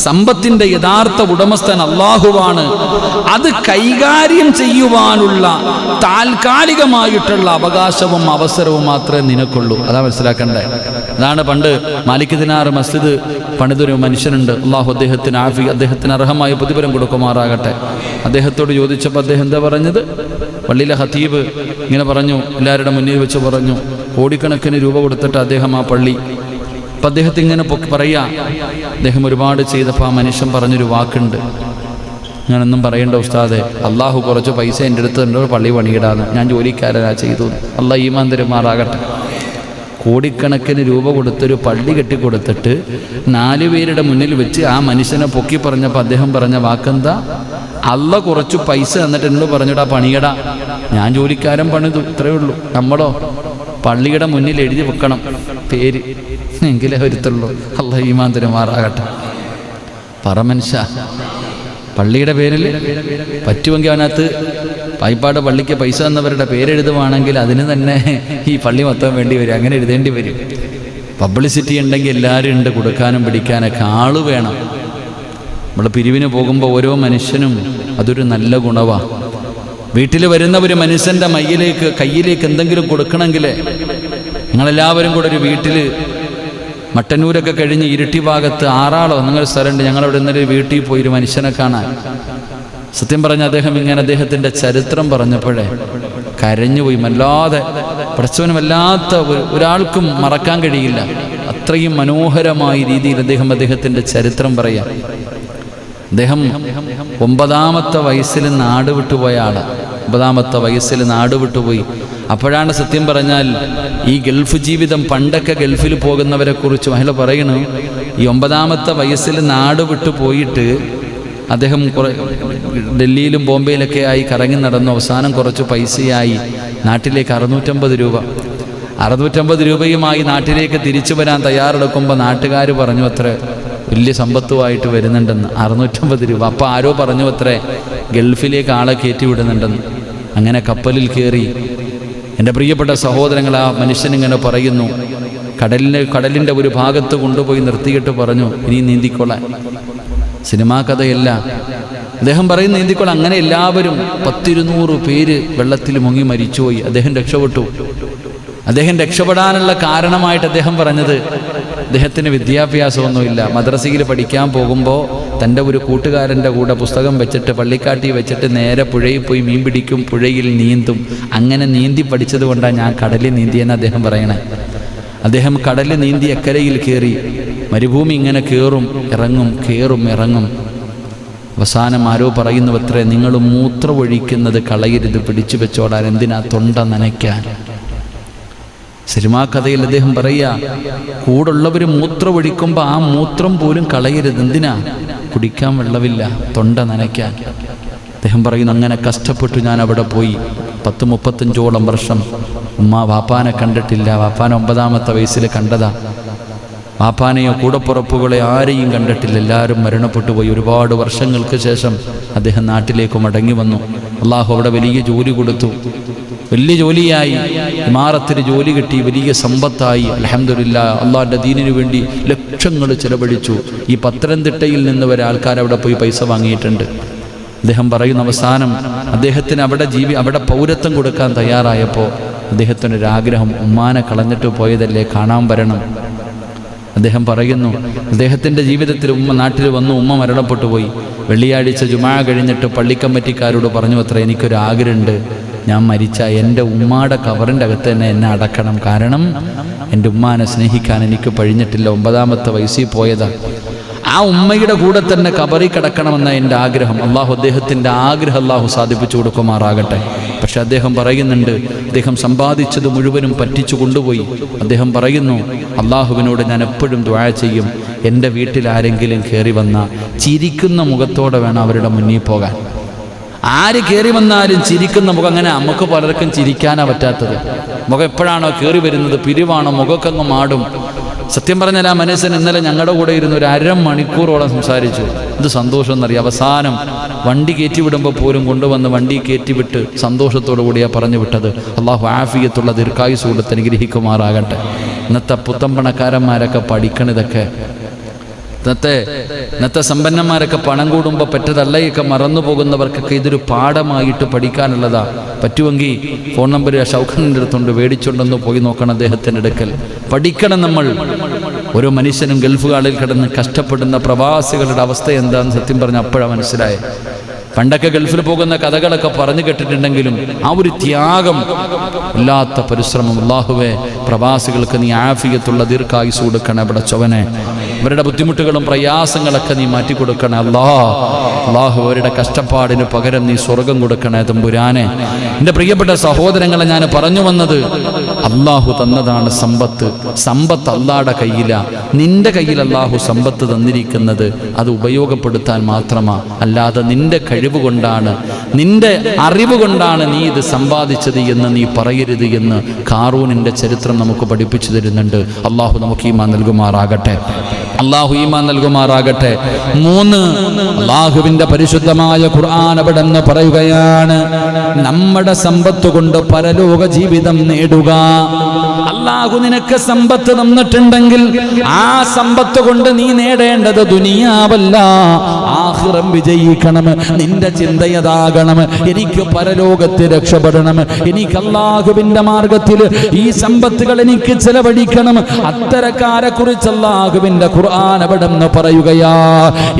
സമ്പത്തിന്റെ യഥാർത്ഥ ഉടമസ്ഥൻ അല്ലാഹുവാണ്. അത് കൈകാര്യം ചെയ്യുവാനുള്ള താൽക്കാലികമായിട്ടുള്ള അവകാശവും അവസരവും മാത്രമേ നിനക്കുള്ളൂ. അതാ മനസ്സിലാക്കണ്ടേ. അതാണ് പണ്ട് മാലിക് ദിനാർ മസ്ജിദ് പണിതൊരു മനുഷ്യനുണ്ട്. അള്ളാഹു അദ്ദേഹത്തിന് അർഹമായ പ്രതിഫലം കൊടുക്കുമാറാകട്ടെ. അദ്ദേഹത്തോട് ചോദിച്ചപ്പോൾ അദ്ദേഹം എന്താ പറഞ്ഞത്? പള്ളിയിലെ ഖതീബ് ഇങ്ങനെ പറഞ്ഞു, എല്ലാവരുടെ മുന്നിൽ വെച്ച് പറഞ്ഞു, കോടിക്കണക്കിന് രൂപ കൊടുത്തിട്ട് അദ്ദേഹം ആ പള്ളി. അപ്പം അദ്ദേഹത്തെ ഇങ്ങനെ പറയാ, അദ്ദേഹം ഒരുപാട് ചെയ്തപ്പോൾ ആ മനുഷ്യൻ പറഞ്ഞൊരു വാക്കുണ്ട്, ഞാനൊന്നും പറയേണ്ട ഉസ്താദെ, അള്ളാഹു കുറച്ച് പൈസ എൻ്റെ അടുത്തുണ്ടോ പള്ളി പണിയിടാന്ന്, ഞാൻ ജോലിക്കാരനാ ചെയ്തു. അള്ളാഹ് ഈമാൻ തരുമാറാകട്ടെ. കോടിക്കണക്കിന് രൂപ കൊടുത്തൊരു പള്ളി കെട്ടിക്കൊടുത്തിട്ട് 4 പേരുടെ മുന്നിൽ വെച്ച് ആ മനുഷ്യനെ പൊക്കി പറഞ്ഞപ്പോൾ അദ്ദേഹം പറഞ്ഞ വാക്കെന്താ? അള്ള കുറച്ച് പൈസ എന്നിട്ട് എന്നോട് പറഞ്ഞിടാ പണിയടാ, ഞാൻ ജോലിക്കാരൻ പണിതു, ഇത്രയേ ഉള്ളൂ. നമ്മളോ പള്ളിയുടെ മുന്നിൽ എഴുതി വെക്കണം പേര്, എങ്കിലേ വരുത്തുള്ളൂ. അള്ളാഹ് ഈമാൻ തരുമാറാകട്ടെ. പറ മനുഷ്യ, പള്ളിയുടെ പേരിൽ പറ്റുമെങ്കിൽ അവനകത്ത് പായിപ്പാട് പള്ളിക്ക് പൈസ തന്നവരുടെ പേരെഴുതുവാണെങ്കിൽ അതിന് തന്നെ ഈ പള്ളി മൊത്തം വേണ്ടി വരും, അങ്ങനെ എഴുതേണ്ടി വരും. പബ്ലിസിറ്റി ഉണ്ടെങ്കിൽ എല്ലാവരും ഉണ്ട്, കൊടുക്കാനും പിടിക്കാനൊക്കെ ആള് വേണം. നമ്മൾ പിരിവിന് പോകുമ്പോൾ ഓരോ മനുഷ്യനും അതൊരു നല്ല ഗുണമാണ്. വീട്ടിൽ വരുന്ന ഒരു മനുഷ്യൻ്റെ കയ്യിലേക്ക് എന്തെങ്കിലും കൊടുക്കണമെങ്കിൽ ഞങ്ങളെല്ലാവരും കൂടെ ഒരു വീട്ടിൽ മട്ടന്നൂരൊക്കെ കഴിഞ്ഞ് ഇരിട്ടി ഭാഗത്ത് ആറാളോ നിങ്ങൾ സ്ഥലമുണ്ട്, ഞങ്ങളവിടെ ഇന്നലെ വീട്ടിൽ പോയി ഒരു മനുഷ്യനെ കാണാൻ. സത്യം പറഞ്ഞ അദ്ദേഹത്തിൻ്റെ ചരിത്രം പറഞ്ഞപ്പോഴേ കരഞ്ഞുപോയി. വല്ലാതെ പ്രസവനം വല്ലാത്ത ഒരാൾക്കും മറക്കാൻ കഴിയില്ല. അത്രയും മനോഹരമായ രീതിയിൽ അദ്ദേഹത്തിൻ്റെ ചരിത്രം പറയാം. അദ്ദേഹം 9ാമത്തെ വയസ്സിൽ നാട് വിട്ടുപോയ ആളാണ്. 50-ാമത്തെ വയസ്സിൽ നാട് വിട്ടുപോയി. അപ്പോഴാണ് സത്യം പറഞ്ഞാൽ ഈ ഗൾഫ് ജീവിതം, പണ്ടൊക്കെ ഗൾഫിൽ പോകുന്നവരെ കുറിച്ച് മഹിള പറയണു, ഈ 9-ാമത്തെ വയസ്സിൽ നാട് വിട്ടു പോയിട്ട് അദ്ദേഹം ഡൽഹിയിലും ബോംബെയിലൊക്കെ ആയി കറങ്ങി നടന്നു. അവസാനം കുറച്ച് പൈസയായി നാട്ടിലേക്ക് 650 രൂപ. 650 രൂപയുമായി നാട്ടിലേക്ക് തിരിച്ചു വരാൻ തയ്യാറെടുക്കുമ്പോൾ നാട്ടുകാർ പറഞ്ഞു അത്ര വലിയ സമ്പത്തുമായിട്ട് വരുന്നുണ്ടെന്ന്. 650 രൂപ. അപ്പോൾ ആരോ പറഞ്ഞു അത്രേ ഗൾഫിലേക്ക് ആളെ കയറ്റി വിടുന്നുണ്ടെന്ന്. അങ്ങനെ കപ്പലിൽ കയറി. എൻ്റെ പ്രിയപ്പെട്ട സഹോദരങ്ങൾ, ആ മനുഷ്യനിങ്ങനെ പറയുന്നു, കടലിൻ്റെ ഒരു ഭാഗത്ത് കൊണ്ടുപോയി നിർത്തിയിട്ട് പറഞ്ഞു, ഇനി നീന്തിക്കൊള്ളാൻ. സിനിമാ കഥയല്ല, അദ്ദേഹം പറയുന്ന നീന്തിക്കൊള്ളാൻ. അങ്ങനെ എല്ലാവരും 10-200 പേര് വെള്ളത്തിൽ മുങ്ങി മരിച്ചുപോയി. അദ്ദേഹം രക്ഷപ്പെട്ടു. അദ്ദേഹം രക്ഷപ്പെടാനുള്ള കാരണമായിട്ട് അദ്ദേഹം പറഞ്ഞത്, അദ്ദേഹത്തിന് വിദ്യാഭ്യാസമൊന്നുമില്ല. മദ്രസയിൽ പഠിക്കാൻ പോകുമ്പോൾ തൻ്റെ ഒരു കൂട്ടുകാരൻ്റെ കൂടെ പുസ്തകം വെച്ചിട്ട് പള്ളിക്കാട്ടി വെച്ചിട്ട് നേരെ പുഴയിൽ പോയി മീൻ പിടിക്കും, പുഴയിൽ നീന്തും. അങ്ങനെ നീന്തി പഠിച്ചത് കൊണ്ടാണ് ഞാൻ കടലിൽ നീന്തിയെന്ന് അദ്ദേഹം പറയണേ. അദ്ദേഹം കടലിൽ നീന്തി അക്കരയിൽ കയറി. മരുഭൂമി ഇങ്ങനെ കയറും ഇറങ്ങും, കയറും ഇറങ്ങും. അവസാനം ആരോ പറയുന്നു അത്രേ, നിങ്ങൾ മൂത്രമൊഴിക്കുന്നത് കളയരുത്, പിടിച്ചു വെച്ചോടാൻ. എന്തിനാ? തൊണ്ട നനയ്ക്കാൻ. സിനിമാ കഥയിൽ അദ്ദേഹം പറയുക, കൂടുള്ളവർ മൂത്രമൊഴിക്കുമ്പോൾ ആ മൂത്രം പോലും കളയരുത്. എന്തിനാ? കുടിക്കാൻ വെള്ളമില്ല, തൊണ്ട നനയ്ക്കാൻ. അദ്ദേഹം പറയുന്നു, അങ്ങനെ കഷ്ടപ്പെട്ടു ഞാൻ അവിടെ പോയി. 10-35ഓളം വർഷം വാപ്പാനെ കണ്ടിട്ടില്ല. വാപ്പാനെ 9-ാമത്തെ വയസ്സിൽ കണ്ടതാ. വാപ്പാനെയോ കൂടപ്പുറപ്പുകളെ ആരെയും കണ്ടിട്ടില്ല. എല്ലാവരും മരണപ്പെട്ടു പോയി. ഒരുപാട് വർഷങ്ങൾക്ക് ശേഷം അദ്ദേഹം നാട്ടിലേക്ക് മടങ്ങി വന്നു. അള്ളാഹു അവിടെ വലിയ ജോലി കൊടുത്തു. വലിയ ജോലിയായി, ഇമാറത്തിന് ജോലി കിട്ടി, വലിയ സമ്പത്തായി. അൽഹംദുലില്ലാഹ്, അള്ളാഹിൻ്റെ ദീനിനു വേണ്ടി ലക്ഷങ്ങൾ ചിലവഴിച്ചു. ഈ പത്തനംതിട്ടയിൽ നിന്ന് വരെ ആൾക്കാർ അവിടെ പോയി പൈസ വാങ്ങിയിട്ടുണ്ട്. അദ്ദേഹം പറയുന്ന അവസാനം അദ്ദേഹത്തിന് അവിടെ പൗരത്വം കൊടുക്കാൻ തയ്യാറായപ്പോൾ അദ്ദേഹത്തിനൊരാഗ്രഹം, ഉമ്മാനെ കളഞ്ഞിട്ട് പോയതല്ലേ, കാണാൻ വരണം. അദ്ദേഹം പറയുന്നു, അദ്ദേഹത്തിൻ്റെ ജീവിതത്തിൽ നാട്ടിൽ വന്നു, ഉമ്മ മരണപ്പെട്ടു പോയി. വെള്ളിയാഴ്ച ജുമാ കഴിഞ്ഞിട്ട് പള്ളിക്കമ്മറ്റിക്കാരോട് പറഞ്ഞു അത്ര, എനിക്കൊരാഗ്രഹമുണ്ട്, ഞാൻ മരിച്ച എൻ്റെ ഉമ്മാടെ കവറിൻ്റെ അകത്ത് തന്നെ എന്നെ അടക്കണം. കാരണം എൻ്റെ ഉമ്മാനെ സ്നേഹിക്കാൻ എനിക്ക് കഴിഞ്ഞിട്ടില്ല. 9-ാമത്തെ വയസ്സിൽ പോയതാണ്. ആ ഉമ്മയുടെ കൂടെ തന്നെ കബറി കിടക്കണമെന്ന എൻ്റെ ആഗ്രഹം. അള്ളാഹു അദ്ദേഹത്തിൻ്റെ ആഗ്രഹം അള്ളാഹു സാധിപ്പിച്ചു കൊടുക്കുമാറാകട്ടെ. പക്ഷെ അദ്ദേഹം പറയുന്നുണ്ട്, അദ്ദേഹം സമ്പാദിച്ചത് മുഴുവനും പറ്റിച്ചു കൊണ്ടുപോയി. അദ്ദേഹം പറയുന്നു, അള്ളാഹുവിനോട് ഞാൻ എപ്പോഴും ദുആ ചെയ്യും, എൻ്റെ വീട്ടിൽ ആരെങ്കിലും കയറി വന്നാൽ ചിരിക്കുന്ന മുഖത്തോടെ വേണം അവരുടെ മുന്നിൽ പോകാൻ. ആര് കയറി വന്നാലും ചിരിക്കുന്ന മുഖം. അങ്ങനെ നമുക്ക് പലർക്കും ചിരിക്കാനാ പറ്റാത്തത്. മുഖം എപ്പോഴാണോ കയറി വരുന്നത്, പിരിവാണോ, മുഖക്കങ്ങ് മാടും. സത്യം പറഞ്ഞാൽ ആ മനുഷ്യൻ ഇന്നലെ ഞങ്ങളുടെ കൂടെ ഇരുന്ന് ഒരു അരമണിക്കൂറോളം സംസാരിച്ചു. ഇത് സന്തോഷം എന്നറിയാം. അവസാനം വണ്ടി കയറ്റിവിടുമ്പോൾ പോലും കൊണ്ടുവന്ന് വണ്ടി കയറ്റിവിട്ട് സന്തോഷത്തോടു കൂടിയാണ് പറഞ്ഞു വിട്ടത്. അള്ളാഹു ആഫിയത്തുള്ള ദീർഘായുസ് കൊടുത്ത് അനുഗ്രഹിക്കുമാറാകട്ടെ. ഇന്നത്തെ പുത്തമ്പണക്കാരന്മാരൊക്കെ പഠിക്കണിതൊക്കെ. ഇന്നത്തെ സമ്പന്നന്മാരൊക്കെ പണം കൂടുമ്പോൾ പെറ്റതള്ളയൊക്കെ മറന്നു പോകുന്നവർക്കൊക്കെ ഇതൊരു പാഠമായിട്ട് പഠിക്കാനുള്ളതാ. പറ്റുമെങ്കിൽ ഫോൺ നമ്പർ ഷൗഖാനിൻ്റെ അടുത്തുണ്ട്, മേടിച്ചുകൊണ്ടൊന്ന് പോയി നോക്കണം അദ്ദേഹത്തിൻ്റെ അടുക്കൽ. പഠിക്കണം നമ്മൾ. ഓരോ മനുഷ്യനും ഗൾഫുകളിൽ കിടന്ന് കഷ്ടപ്പെടുന്ന പ്രവാസികളുടെ അവസ്ഥ എന്താണെന്ന് സത്യം പറഞ്ഞാൽ അപ്പോഴാണ് മനസ്സിലായത്. പണ്ടൊക്കെ ഗൾഫിൽ പോകുന്ന കഥകളൊക്കെ പറഞ്ഞു കേട്ടിട്ടുണ്ടെങ്കിലും ആ ഒരു ത്യാഗം, വല്ലാത്ത പരിശ്രമം. അല്ലാഹുവേ, പ്രവാസികൾക്ക് നീ ആഫിയത്തുള്ള ദീർഘായുസ് കൊടുക്കണേ പടച്ചവനെ. അവരുടെ ബുദ്ധിമുട്ടുകളും പ്രയാസങ്ങളൊക്കെ നീ മാറ്റിക്കൊടുക്കണേ അല്ലാഹു. അവരുടെ കഷ്ടപ്പാടിന് പകരം നീ സ്വർഗം കൊടുക്കണേ തമ്പുരാനെ. എൻ്റെ പ്രിയപ്പെട്ട സഹോദരങ്ങളെ, ഞാൻ പറഞ്ഞു വന്നത്, അല്ലാഹു തന്നതാണ് സമ്പത്ത്. സമ്പത്ത് അല്ലാഹുടെ കയ്യിലാണ്. നിന്റെ കയ്യിൽ അല്ലാഹു സമ്പത്ത് തന്നിരിക്കുന്നത് അത് ഉപയോഗപ്പെടുത്താൻ മാത്രമാ. അല്ലാതെ നിന്റെ കഴിവ് കൊണ്ടാണ്, നിന്റെ അറിവ് കൊണ്ടാണ് നീ ഇത് സമ്പാദിച്ചത് എന്ന് നീ പറയരുത് എന്ന് ഖാറൂനിൻ്റെ ചരിത്രം നമുക്ക് പഠിപ്പിച്ചു തരുന്നുണ്ട്. അള്ളാഹു നമുക്ക് ഈമാൻ നൽകുമാറാകട്ടെ. അള്ളാഹു ഈമാൻ നൽകുമാറാകട്ടെ. 3, അള്ളാഹുവിന്റെ പരിശുദ്ധമായ ഖുർആൻ അവിടെ നിന്ന് പറയുകയാണ്, നമ്മുടെ സമ്പത്ത് കൊണ്ട് പരലോക ജീവിതം നേടുക. അള്ളാഹു നിനക്ക് സമ്പത്ത് തന്നിട്ടുണ്ടെങ്കിൽ ആ സമ്പത്ത് കൊണ്ട് നീ നേടേണ്ടത് ദുനിയാവല്ല, ആഖിറം വിജയിക്കണം. നിന്റെ ചിന്തയതാകണം, എനിക്ക് പരലോകത്ത് രക്ഷപ്പെടണം, എനിക്ക് അള്ളാഹുവിന്റെ മാർഗത്തിൽ ഈ സമ്പത്തുകൾ എനിക്ക് ചെലവഴിക്കണം. അത്തരക്കാരെ കുറിച്ച് അള്ളാഹുവിന്റെ ഖുർആൻ അവിടെ നിന്ന് പറയുകയാ.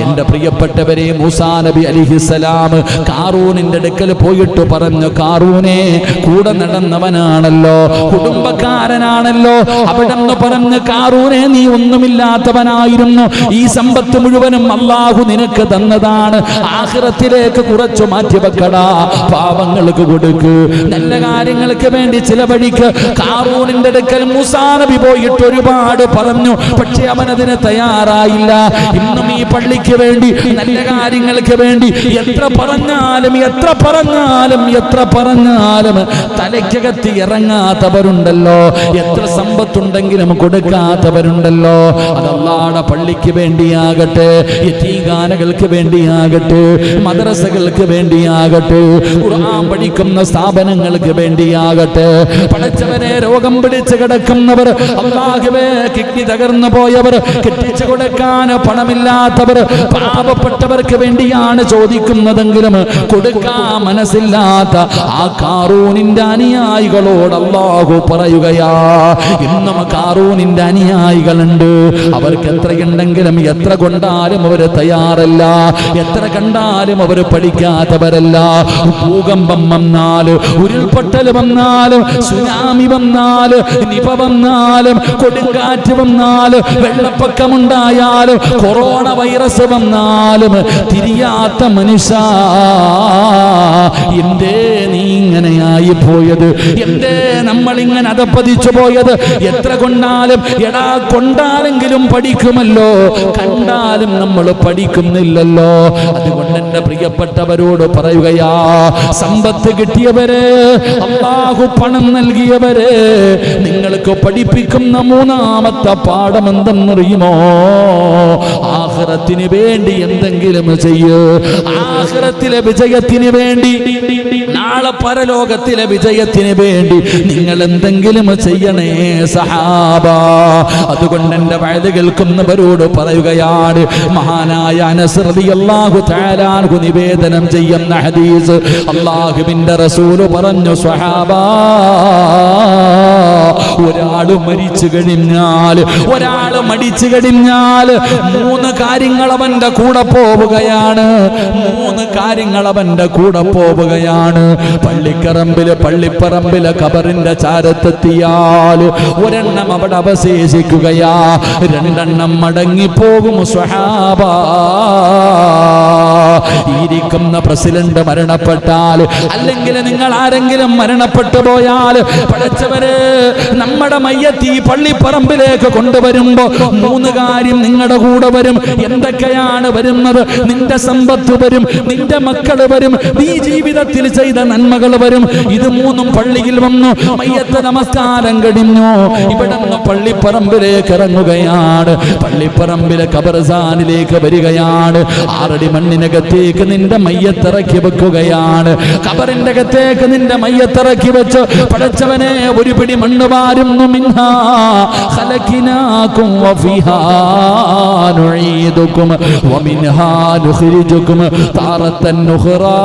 എൻ്റെ പ്രിയപ്പെട്ടവരെ, മൂസാ നബി അലൈഹിസ്സലാം ഖാറൂനിന്റെ അടുക്കൽ പോയിട്ട് പറഞ്ഞു, ഖാറൂനെ, കൂടെ നടന്നവനാണല്ലോ, കുടുംബക്കാരനാണല്ലോ. അവിടെ നിന്ന് പറഞ്ഞു, ഖാറൂനെ, നീ ഒന്നുമില്ലാത്തവനായിരുന്നു, ഈ സമ്പത്ത് മുഴുവനും അള്ളാഹു നിനക്ക് പറയുന്നതാണ്, ആഖിറത്തിലേക്ക് കുറച്ചു മാറ്റി വെക്കടാ, പാവങ്ങൾക്ക് കൊടുക്ക്, നല്ല കാര്യങ്ങൾക്ക് വേണ്ടി ചിലവഴിക്ക്. ഖാറൂനിന്റെ അടുക്കൽ മൂസാ നബി പോയിട്ട് ഒരുപാട് പറഞ്ഞു, പക്ഷെ അവനതിന് തയ്യാറായില്ല. ഇന്നും ഈ പള്ളിക്ക് വേണ്ടി, നല്ല കാര്യങ്ങൾക്ക് വേണ്ടി എത്ര പറഞ്ഞാലും എത്ര പറഞ്ഞാലും എത്ര പറഞ്ഞാലും തലയ്ക്കകത്ത് ഇറങ്ങാത്തവരുണ്ടല്ലോ, എത്ര സമ്പത്തുണ്ടെങ്കിലും കൊടുക്കാത്തവരുണ്ടല്ലോ. അത് അല്ലാഹുവിന്റെ പള്ളിക്ക് വേണ്ടിയാകട്ടെ, യതീംഖാനകൾക്ക് വേണ്ടിയാകട്ടെ, മദ്രസകൾക്ക് വേണ്ടിയാകട്ടെ, ഖുർആൻ പഠിക്കുന്ന സ്ഥാപനങ്ങൾക്ക് വേണ്ടിയാകട്ടെ. പടച്ചവനെ, രോഗം പിടിച്ച് കിടക്കുന്നവർ, അല്ലാഹുവേ കിഡ്നി തകർന്നു പോയവർ, കെട്ടിച്ചു കൊടുക്കാൻ പണമില്ലാത്തവർ, പാവപ്പെട്ടവർക്ക് വേണ്ടിയാണ് ചോദിക്കുന്നതെങ്കിലും കൊടുക്കാൻ മനസ്സില്ലാത്ത ആ ഖാറൂനിന്റെ അനുയായികളോട് അല്ലാഹു പറയുകയാ, ഇന്നും ഖാറൂനിന്റെ അനുയായികളുണ്ട്. അവർക്ക് എത്രയുണ്ടെങ്കിലും എത്ര കൊണ്ടാലും അവർ തയ്യാറല്ല, എത്ര കണ്ടാലും അവർ പഠിക്കാത്തവരല്ല. ഭൂകമ്പം വന്നാലും, ഉരുൾപൊട്ടൽ വന്നാലും, സുനാമി വന്നാലും, നിപ വന്നാലും, കൊടുങ്കാറ്റ് വന്നാലും, വെള്ളപ്പൊക്കമുണ്ടായാലും, കൊറോണ വൈറസ് വന്നാലും തിരിയാത്ത മനുഷ്യ, എന്തേ നീ ഇങ്ങനെയായി പോയത്? എന്തേ നമ്മൾ ഇങ്ങനെ അതപ്പതിച്ചു പോയത്? എത്ര കൊണ്ടാലും, എടാ കൊണ്ടാലെങ്കിലും പഠിക്കുമല്ലോ, കണ്ടാലും നമ്മൾ പഠിക്കുന്നില്ലല്ലോ. അതുകൊണ്ട് എന്റെ പ്രിയപ്പെട്ടവരോട് പറയുകയാ, സമ്പത്ത് കിട്ടിയവരെ, അല്ലാഹു പണം നൽകിയവരെ, നിങ്ങൾക്ക് പഠിപ്പിക്കുന്ന മൂന്നാമത്തെ പാഠം എന്തെന്നറിയുമോ? ആഖിറത്തിന് വേണ്ടി എന്തെങ്കിലും ചെയ്യ്. ആഖിറത്തിലെ വിജയത്തിന് വേണ്ടി, നാളെ പരലോകത്തിലെ വിജയത്തിന് വേണ്ടി നിങ്ങൾ എന്തെങ്കിലും ചെയ്യണേ സഹാബ. അതുകൊണ്ട് എന്റെ വയത് കേൾക്കുന്നവരോട് പറയുകയാണ്, മഹാനായ അനസ് റളിയല്ലാഹു തആല അൻഹു നിവേദനം ചെയ്യുന്ന ഹദീസ്, അല്ലാഹുവിന്റെ റസൂൽ പറഞ്ഞു, സ്വഹാബ, ഒരാള് മരിച്ചു കഴിഞ്ഞാൽ, ഒരാള് മടിച്ചു കഴിഞ്ഞാൽ മൂന്ന് കാര്യങ്ങൾ അവന്റെ കൂടെ പോവുകയാണ്. മൂന്ന് കാര്യങ്ങൾ അവന്റെ കൂടെ പോവുകയാണ്. പള്ളിപ്പറമ്പില് ഖബറിന്റെ ചാരത്തെത്തിയാൽ ഒരെണ്ണം അവിടെ അവശേഷിക്കുകയാ, രണ്ടെണ്ണം മടങ്ങിപ്പോകും സ്വഹാബ. ഇരിക്കുന്ന പ്രസിഡന്റ് മരണപ്പെട്ടാൽ, അല്ലെങ്കിൽ നിങ്ങൾ ആരെങ്കിലും മരണപ്പെട്ടു പോയാൽ, പടച്ചവരെ, നമ്മുടെ മയ്യത്ത് ഈ പള്ളിപ്പറമ്പിലേക്ക് കൊണ്ടുവരുമ്പോ മൂന്ന് കാര്യം നിങ്ങളുടെ കൂടെ വരും. എന്തൊക്കെയാണ് വരുന്നത്? നിന്റെ സമ്പത്ത് വരും, നിന്റെ മക്കൾ വരും, നീ ജീവിതത്തിൽ ചെയ്ത നന്മകൾ വരും. ഇത് മൂന്നും പള്ളിയിൽ വന്നു. മയ്യത്ത് നമസ്കാരം കഴിഞ്ഞു, ഇവിടെ നിന്ന് പള്ളിപ്പറമ്പിലേക്ക് ഇറങ്ങുകയാണ്. പള്ളിപ്പറമ്പിലെ ഖബർസ്ഥാനിലേക്ക് വരികയാണ്. 6 അടി മണ്ണിനകത്തേക്ക് നിന്റെ മയ്യത്തിറക്കി വെക്കുകയാണ്. ഖബറിന്റെ അകത്തേക്ക് നിന്റെ മയ്യത്തിറക്കി വെച്ച്, പടച്ചവനെ, ഒരു പിടി മണ്ണ് വാരുന്നു. മിൻഹാ ഖലഖനാകും വഫീഹാ നുഈദുകും വമിൻഹാ നുഖ്രിജുകും താറത്തൻ ഉഖ്റാ.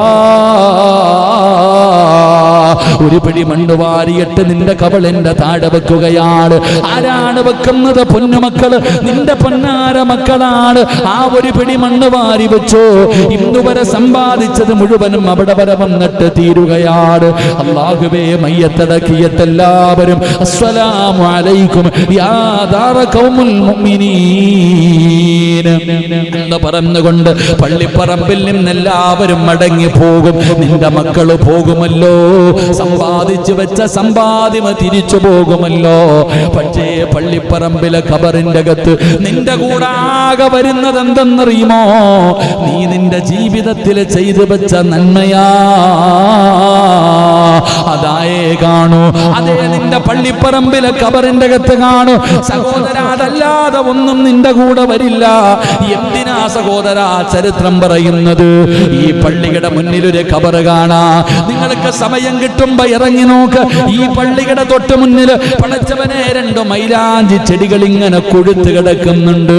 ഒരു പിടി മണ്ണ് വാരിയിട്ട് നിന്റെ കബളിന്റെ താഴെ വെക്കുകയാണ്. ആരാണ് വെക്കുന്നത്? പൊന്നുമക്കള്, നിന്റെ പൊന്നാര മക്കളാണ്. ആ ഒരു പിടി മണ്ണ് വാരി വെച്ചോ. ഇന്നുവരെ സമ്പാദിച്ചത് മുഴുവനും അവിടെ വരെ വന്നിട്ട് തീരുകയാണ്. അല്ലാഹുവേ, മയ്യത്തടക്കിയിട്ട് എല്ലാവരും അസ്സലാമു അലൈക്കും യാ ദാറ ഖൗമുൽ മുഅ്മിനീൻ എന്ന് പറഞ്ഞുകൊണ്ട് പള്ളിപ്പറമ്പിൽ നിന്ന് എല്ലാവരും മടങ്ങി പോകും. നിന്റെ മക്കള് പോകുമല്ലോ, സമ്പാദിച്ചു വെച്ച സമ്പാദ്യം തിരിച്ചു പോകുമല്ലോ. പക്ഷേ പള്ളിപ്പറമ്പിലെ ഖബറിന്റെ അകത്ത് നിന്റെ കൂടെ ആകെ വരുന്നത് എന്തെന്നറിയുമോ? നീ നിന്റെ ജീവിതത്തിൽ ചെയ്തു വെച്ച നന്മയാ. അതായേ കാണൂ, അതേ നിന്റെ പള്ളിപ്പറമ്പിലെ ഖബറിന്റെ അകത്ത് കാണൂ. സഹോദര, അതല്ലാതെ ഒന്നും നിന്റെ കൂടെ വരില്ല. എന്തിനാ സഹോദര ചരിത്രം പറയുന്നത്? ഈ പള്ളിയുടെ മുന്നിൽ ഒരു ഖബർ കാണാ. നിങ്ങൾക്ക് സമയം കിട്ടുമ്പോ ഇറങ്ങി നോക്ക്. ഈ പള്ളിയുടെ തൊട്ട് മുന്നിൽ പടച്ചവനെ 2 മൈലാഞ്ചി ചെടികൾ ഇങ്ങനെ കൊഴുത്ത് കിടക്കുന്നുണ്ട്.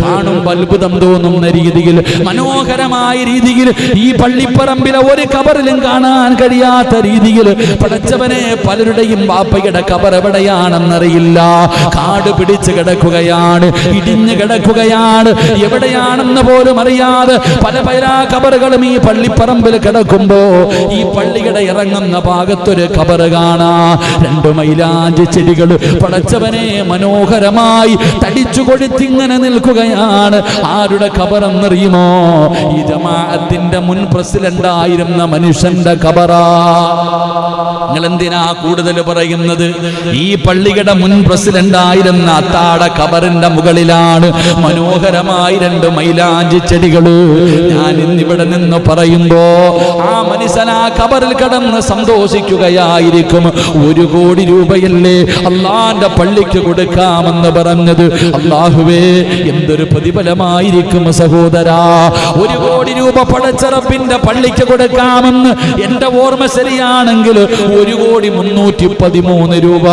കാണുമ്പോൾ അത്ഭുതം തോന്നുന്ന രീതിയിൽ, മനോഹരമായ രീതിയിൽ, ഈ പള്ളിപ്പറമ്പിലെ ഒരു ഖബറിലും കാണാൻ കഴിയാത്ത രീതിയിൽ ഭൂമിയിൽ പടച്ചവനെ പലരുടെയും ബാപ്പയുടെ ഖബർ എവിടെയാണെന്നറിയില്ല. കാട് പിടിച്ച് കിടക്കുകയാണ്, ഇടിഞ്ഞു കിടക്കുകയാണ്, എവിടെയാണെന്ന് പോലും അറിയാതെ പല ഖബറുകളും ഈ പള്ളിപ്പറമ്പിൽ കിടക്കുമ്പോ ഈ പള്ളിയുടെ ഇറങ്ങുന്ന ഭാഗത്തൊരു ഖബർ കാണാ. 2 മൈലാഞ്ചി ചെടികൾ പടച്ചവനെ മനോഹരമായി തടിച്ചു കൊഴുത്തിങ്ങനെ നിൽക്കുകയാണ്. ആരുടെ ഖബറെന്നറിയുമോ? ഈ ജമാഅത്തിന്റെ മുൻ പ്രസിഡന്റ് ആയിരുന്ന മനുഷ്യന്റെ ഖബറാ. നിങ്ങൾ എന്തിനാ കൂടുതൽ പറയുന്നത്? ഈ പള്ളിയുടെ മുൻ പ്രസിഡന്റ് ആയിരുന്ന അത്താടെ ഖബറിന്റെ മുകളിലാണ് മനോഹരമായി 2 മൈലാഞ്ചി ചെടികള്. ഞാൻ ഇന്നിവിടെ നിന്ന് പറയുമ്പോ ആ മനുഷ്യൻ ആ ഖബറിൽ കടന്ന് സന്തോഷിക്കുകയായിരിക്കും. 1 കോടി രൂപയല്ലേ അള്ളാന്റെ പള്ളിക്ക് കൊടുക്കാമെന്ന് പറഞ്ഞത്. അള്ളാഹുവേ, എന്തൊരു പ്രതിഫലമായിരിക്കും സഹോദരാ. 1 കോടി രൂപ പടച്ചറപ്പിന്റെ പള്ളിക്ക് കൊടുക്കാമെന്ന് എന്റെ ഓർമ്മ ശരിയാണെങ്കിൽ 1,313,000 രൂപ.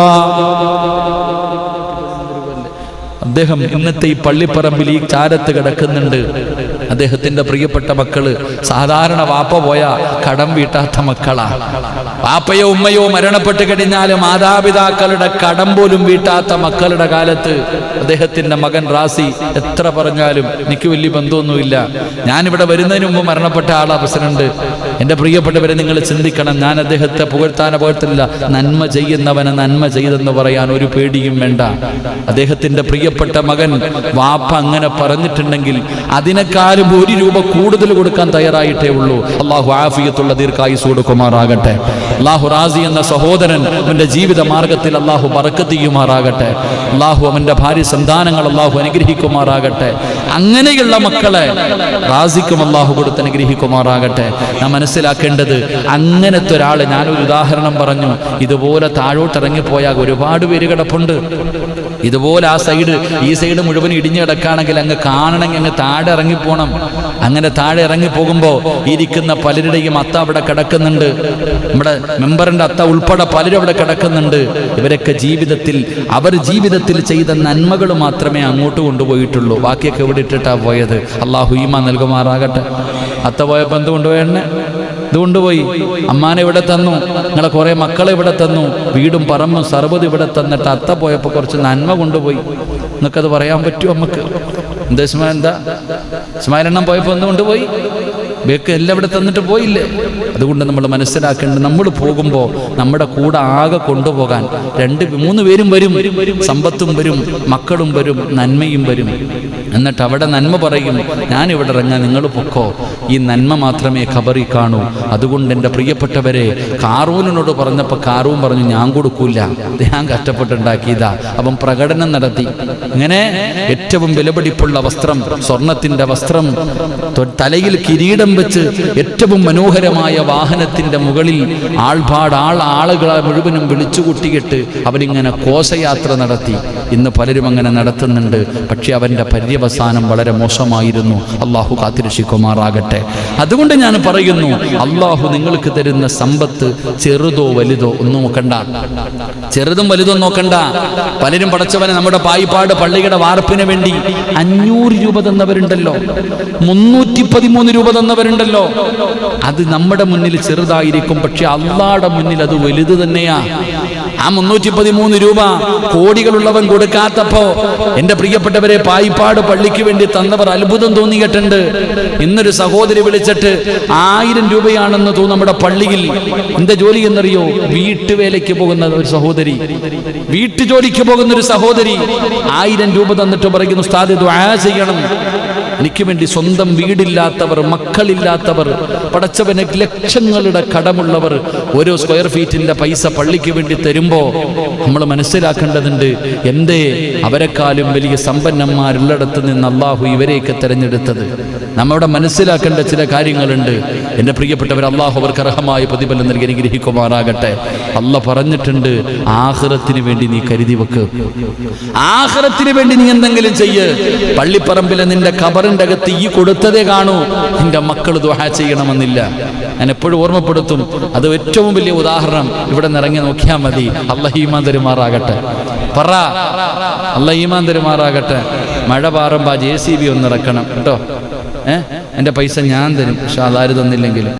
അദ്ദേഹം ഇന്നത്തെ ഈ പള്ളിപ്പറമ്പിൽ ഈ ചാരത്ത് കിടക്കുന്നുണ്ട്. അദ്ദേഹത്തിന്റെ പ്രിയപ്പെട്ട മക്കള് സാധാരണ വാപ്പ പോയ കടം വീട്ടാത്ത മക്കളാ. വാപ്പയോ ഉമ്മയോ മരണപ്പെട്ട് കഴിഞ്ഞാൽ മാതാപിതാക്കളുടെ കടം പോലും വീട്ടാത്ത മക്കളുടെ കാലത്ത് അദ്ദേഹത്തിന്റെ മകൻ റാസി എത്ര പറഞ്ഞാലും എനിക്ക് വലിയ ബന്ധമൊന്നുമില്ല, ഞാനിവിടെ വരുന്നതിന് മുമ്പ് മരണപ്പെട്ട ആളാ പ്രസിഡന്റ്. എന്റെ പ്രിയപ്പെട്ടവരെ, നിങ്ങൾ ചിന്തിക്കണം, ഞാൻ അദ്ദേഹത്തെ പുകഴ്ത്തില്ല. നന്മ ചെയ്യുന്നവന് നന്മ ചെയ്തെന്ന് പറയാൻ ഒരു പേടിയും വേണ്ട. അദ്ദേഹത്തിന്റെ പ്രിയപ്പെട്ട മകൻ വാപ്പ അങ്ങനെ പറഞ്ഞിട്ടുണ്ടെങ്കിൽ അതിനേക്കാളും 1 രൂപ കൂടുതൽ കൊടുക്കാൻ തയ്യാറായിട്ടേ ഉള്ളൂ. അള്ളാഹു ആഫിയത്തുള്ള ദീർഘായുസ് കൊടുക്കുമാറാകട്ടെ. അള്ളാഹു റാസി എന്ന സഹോദരൻ അവന്റെ ജീവിത മാർഗത്തിൽ അള്ളാഹു ബറക്കത്ത് ചെയ്യുമാറാകട്ടെ. അള്ളാഹു അവന്റെ ഭാര്യ സന്താനങ്ങൾ അള്ളാഹു അനുഗ്രഹിക്കുമാറാകട്ടെ. അങ്ങനെയുള്ള മക്കളെ റാസിക്കും അള്ളാഹു കൊടുത്ത് അനുഗ്രഹിക്കുമാറാകട്ടെ. നാം മനസ്സിലാക്കേണ്ടത്, അങ്ങനത്തെ ഒരാള്, ഞാനൊരു ഉദാഹരണം പറഞ്ഞു, ഇതുപോലെ താഴോട്ടിറങ്ങിപ്പോയാൽ ഒരുപാട് പേര് കിടപ്പുണ്ട്. ഇതുപോലെ ആ സൈഡ് ഈ സൈഡ് മുഴുവൻ ഇടിഞ്ഞു കിടക്കുകയാണെങ്കിൽ അങ്ങ് കാണണമെങ്കിൽ അങ്ങ് താഴെ ഇറങ്ങിപ്പോണം. അങ്ങനെ താഴെ ഇറങ്ങിപ്പോകുമ്പോൾ ഇരിക്കുന്ന പലരുടെയും അത്ത അവിടെ കിടക്കുന്നുണ്ട്. നമ്മുടെ മെമ്പറിന്റെ അത്ത ഉൾപ്പെടെ പലരും അവിടെ കിടക്കുന്നുണ്ട്. ഇവരൊക്കെ ജീവിതത്തിൽ ചെയ്ത നന്മകൾ മാത്രമേ അങ്ങോട്ട് കൊണ്ടുപോയിട്ടുള്ളൂ. ബാക്കിയൊക്കെ ഇവിടെ ഇട്ടിട്ടാ പോയത്. അള്ളാഹു ഈമാൻ നൽകുമാറാകട്ടെ. അത്ത പോയപ്പോൾ എന്ത് കൊണ്ടുപോയെന്നെ? ഇത് കൊണ്ടുപോയി. അമ്മാനെ ഇവിടെ തന്നു, നിങ്ങളെ കുറെ മക്കളെ ഇവിടെ തന്നു, വീടും പറമ്പും സർവ്വത് ഇവിടെ തന്നിട്ട് അത്ത പോയപ്പോൾ കുറച്ച് നന്മ കൊണ്ടുപോയി. നിങ്ങൾക്കത് പറയാൻ പറ്റുമോ? നമുക്ക് എന്താ ഇസ്മായിലെണ്ണം പോയപ്പോൾ എന്ത് കൊണ്ടുപോയി? ബേക്ക് എല്ലാം ഇവിടെ തന്നിട്ട് പോയില്ലേ? അതുകൊണ്ട് നമ്മൾ മനസ്സിലാക്കേണ്ടത്, നമ്മൾ പോകുമ്പോൾ നമ്മുടെ കൂടെ ആകെ കൊണ്ടുപോകാൻ 2-3 പേരും വരും. സമ്പത്തും വരും, മക്കളും വരും, നന്മയും വരും. എന്നിട്ട് അവിടെ നന്മ പറയും, ഞാനിവിടെ ഇറങ്ങാൻ, നിങ്ങൾ പൊക്കോ. ഈ നന്മ മാത്രമേ ഖബറിൽ കാണൂ. അതുകൊണ്ട് എൻ്റെ പ്രിയപ്പെട്ടവരെ, കാറൂനിനോട് പറഞ്ഞപ്പോൾ കാറൂൻ പറഞ്ഞു, ഞാൻ കൊടുക്കൂല, ഞാൻ കഷ്ടപ്പെട്ടുണ്ടാക്കിയതാ. അവൻ പ്രകടനം നടത്തി. ഇങ്ങനെ ഏറ്റവും വിലപിടിപ്പുള്ള വസ്ത്രം, സ്വർണത്തിന്റെ വസ്ത്രം, തലയിൽ കിരീടം വെച്ച് ഏറ്റവും മനോഹരമായ വാഹനത്തിന്റെ മുകളിൽ ആളുകളെ മുഴുവനും വിളിച്ചുകൂട്ടിയിട്ട് അവരിങ്ങനെ കോശയാത്ര നടത്തി. ഇന്ന് പലരും അങ്ങനെ നടത്തുന്നുണ്ട്. പക്ഷെ അവന്റെ പര്യവസാനം വളരെ മോശമായിരുന്നു. അള്ളാഹു കാത്തിരക്ഷിക്കുമാറാകട്ടെ. അതുകൊണ്ട് ഞാൻ പറയുന്നു, അള്ളാഹു നിങ്ങൾക്ക് തരുന്ന സമ്പത്ത് ചെറുതോ വലുതോ ഒന്നും നോക്കണ്ട. ചെറുതും വലുതും നോക്കണ്ട. പലരും പടച്ചവനെ നമ്മുടെ പായിപ്പാട് പള്ളിയുടെ വാർപ്പിന് വേണ്ടി 500 രൂപ തന്നവരുണ്ടല്ലോ, 313 രൂപ തന്നവരുണ്ടല്ലോ. അത് നമ്മുടെ മുന്നിൽ ചെറുതായിരിക്കും, പക്ഷെ അള്ളാഹുടെ മുന്നിൽ അത് വലുത് തന്നെയാ. ആ 313 രൂപ കോടികളുള്ളവൻ കൊടുക്കാത്തപ്പോ എന്റെ പ്രിയപ്പെട്ടവരെ, പായിപ്പാട് പള്ളിക്ക് വേണ്ടി തന്നവർ അത്ഭുതം തോന്നിയിട്ടുണ്ട്. ഇന്നൊരു സഹോദരി വിളിച്ചിട്ട് 1000 രൂപയാണെന്ന് തോന്നുന്നു. നമ്മുടെ പള്ളിയിൽ എന്താ ജോലി എന്നറിയോ? വീട്ടുവേലയ്ക്ക് പോകുന്ന ഒരു സഹോദരി, വീട്ടുജോലിക്ക് പോകുന്ന ഒരു സഹോദരി 1000 രൂപ തന്നിട്ട് പറയുന്നു, ഉസ്താദ് ദുആ ചെയ്യണം, എനിക്ക് വേണ്ടി. സ്വന്തം വീടില്ലാത്തവർ, മക്കളില്ലാത്തവർ, പടച്ചവന് ലക്ഷങ്ങളുടെ കടമുള്ളവർ ഓരോ സ്ക്വയർ ഫീറ്റിന്റെ പൈസ പള്ളിക്ക് വേണ്ടി തരുമ്പോ നമ്മൾ മനസ്സിലാക്കേണ്ടതുണ്ട്, എന്തേ അവരെക്കാളും വലിയ സമ്പന്നന്മാരുള്ളിടത്ത് നിന്ന് അള്ളാഹു ഇവരെയൊക്കെ തെരഞ്ഞെടുത്തത്. നമ്മുടെ മനസ്സിലാക്കേണ്ട ചില കാര്യങ്ങളുണ്ട്. എൻ്റെ പ്രിയപ്പെട്ടവർ, അള്ളാഹു അവർക്ക് അർഹമായ പ്രതിഫലം നൽകി അനുഗ്രഹിക്കുമാറാകട്ടെ. അള്ളാഹ് പറഞ്ഞിട്ടുണ്ട്, ആഖിറത്തിന് വേണ്ടി നീ കരുതി വെക്ക്, ആഖിറത്തിന് വേണ്ടി നീ എന്തെങ്കിലും ചെയ്യ്. പള്ളിപ്പറമ്പിലെ നിന്റെ ഖബറിന്റെ അകത്ത് ഈ കൊടുത്തതേ കാണൂ. നിന്റെ മക്കൾ ദുആ ചെയ്യണമെന്നില്ല. ഞാൻ എപ്പോഴും ഓർമ്മപ്പെടുത്തും, അത് ഏറ്റവും വലിയ ഉദാഹരണം. ഇവിടെ നിറങ്ങി നോക്കിയാൽ മതി. അല്ലാഹു ഈമാൻ തരുമാറാകട്ടെ. പറ, അല്ലാഹു ഈമാൻ തരുമാറാകട്ടെ. മഴ പാറുമ്പോ JCB ഒന്ന് ഇറക്കണം കേട്ടോ. എൻ്റെ പൈസ ഞാൻ തരും, പക്ഷെ അതാര് തന്നില്ലെങ്കിലും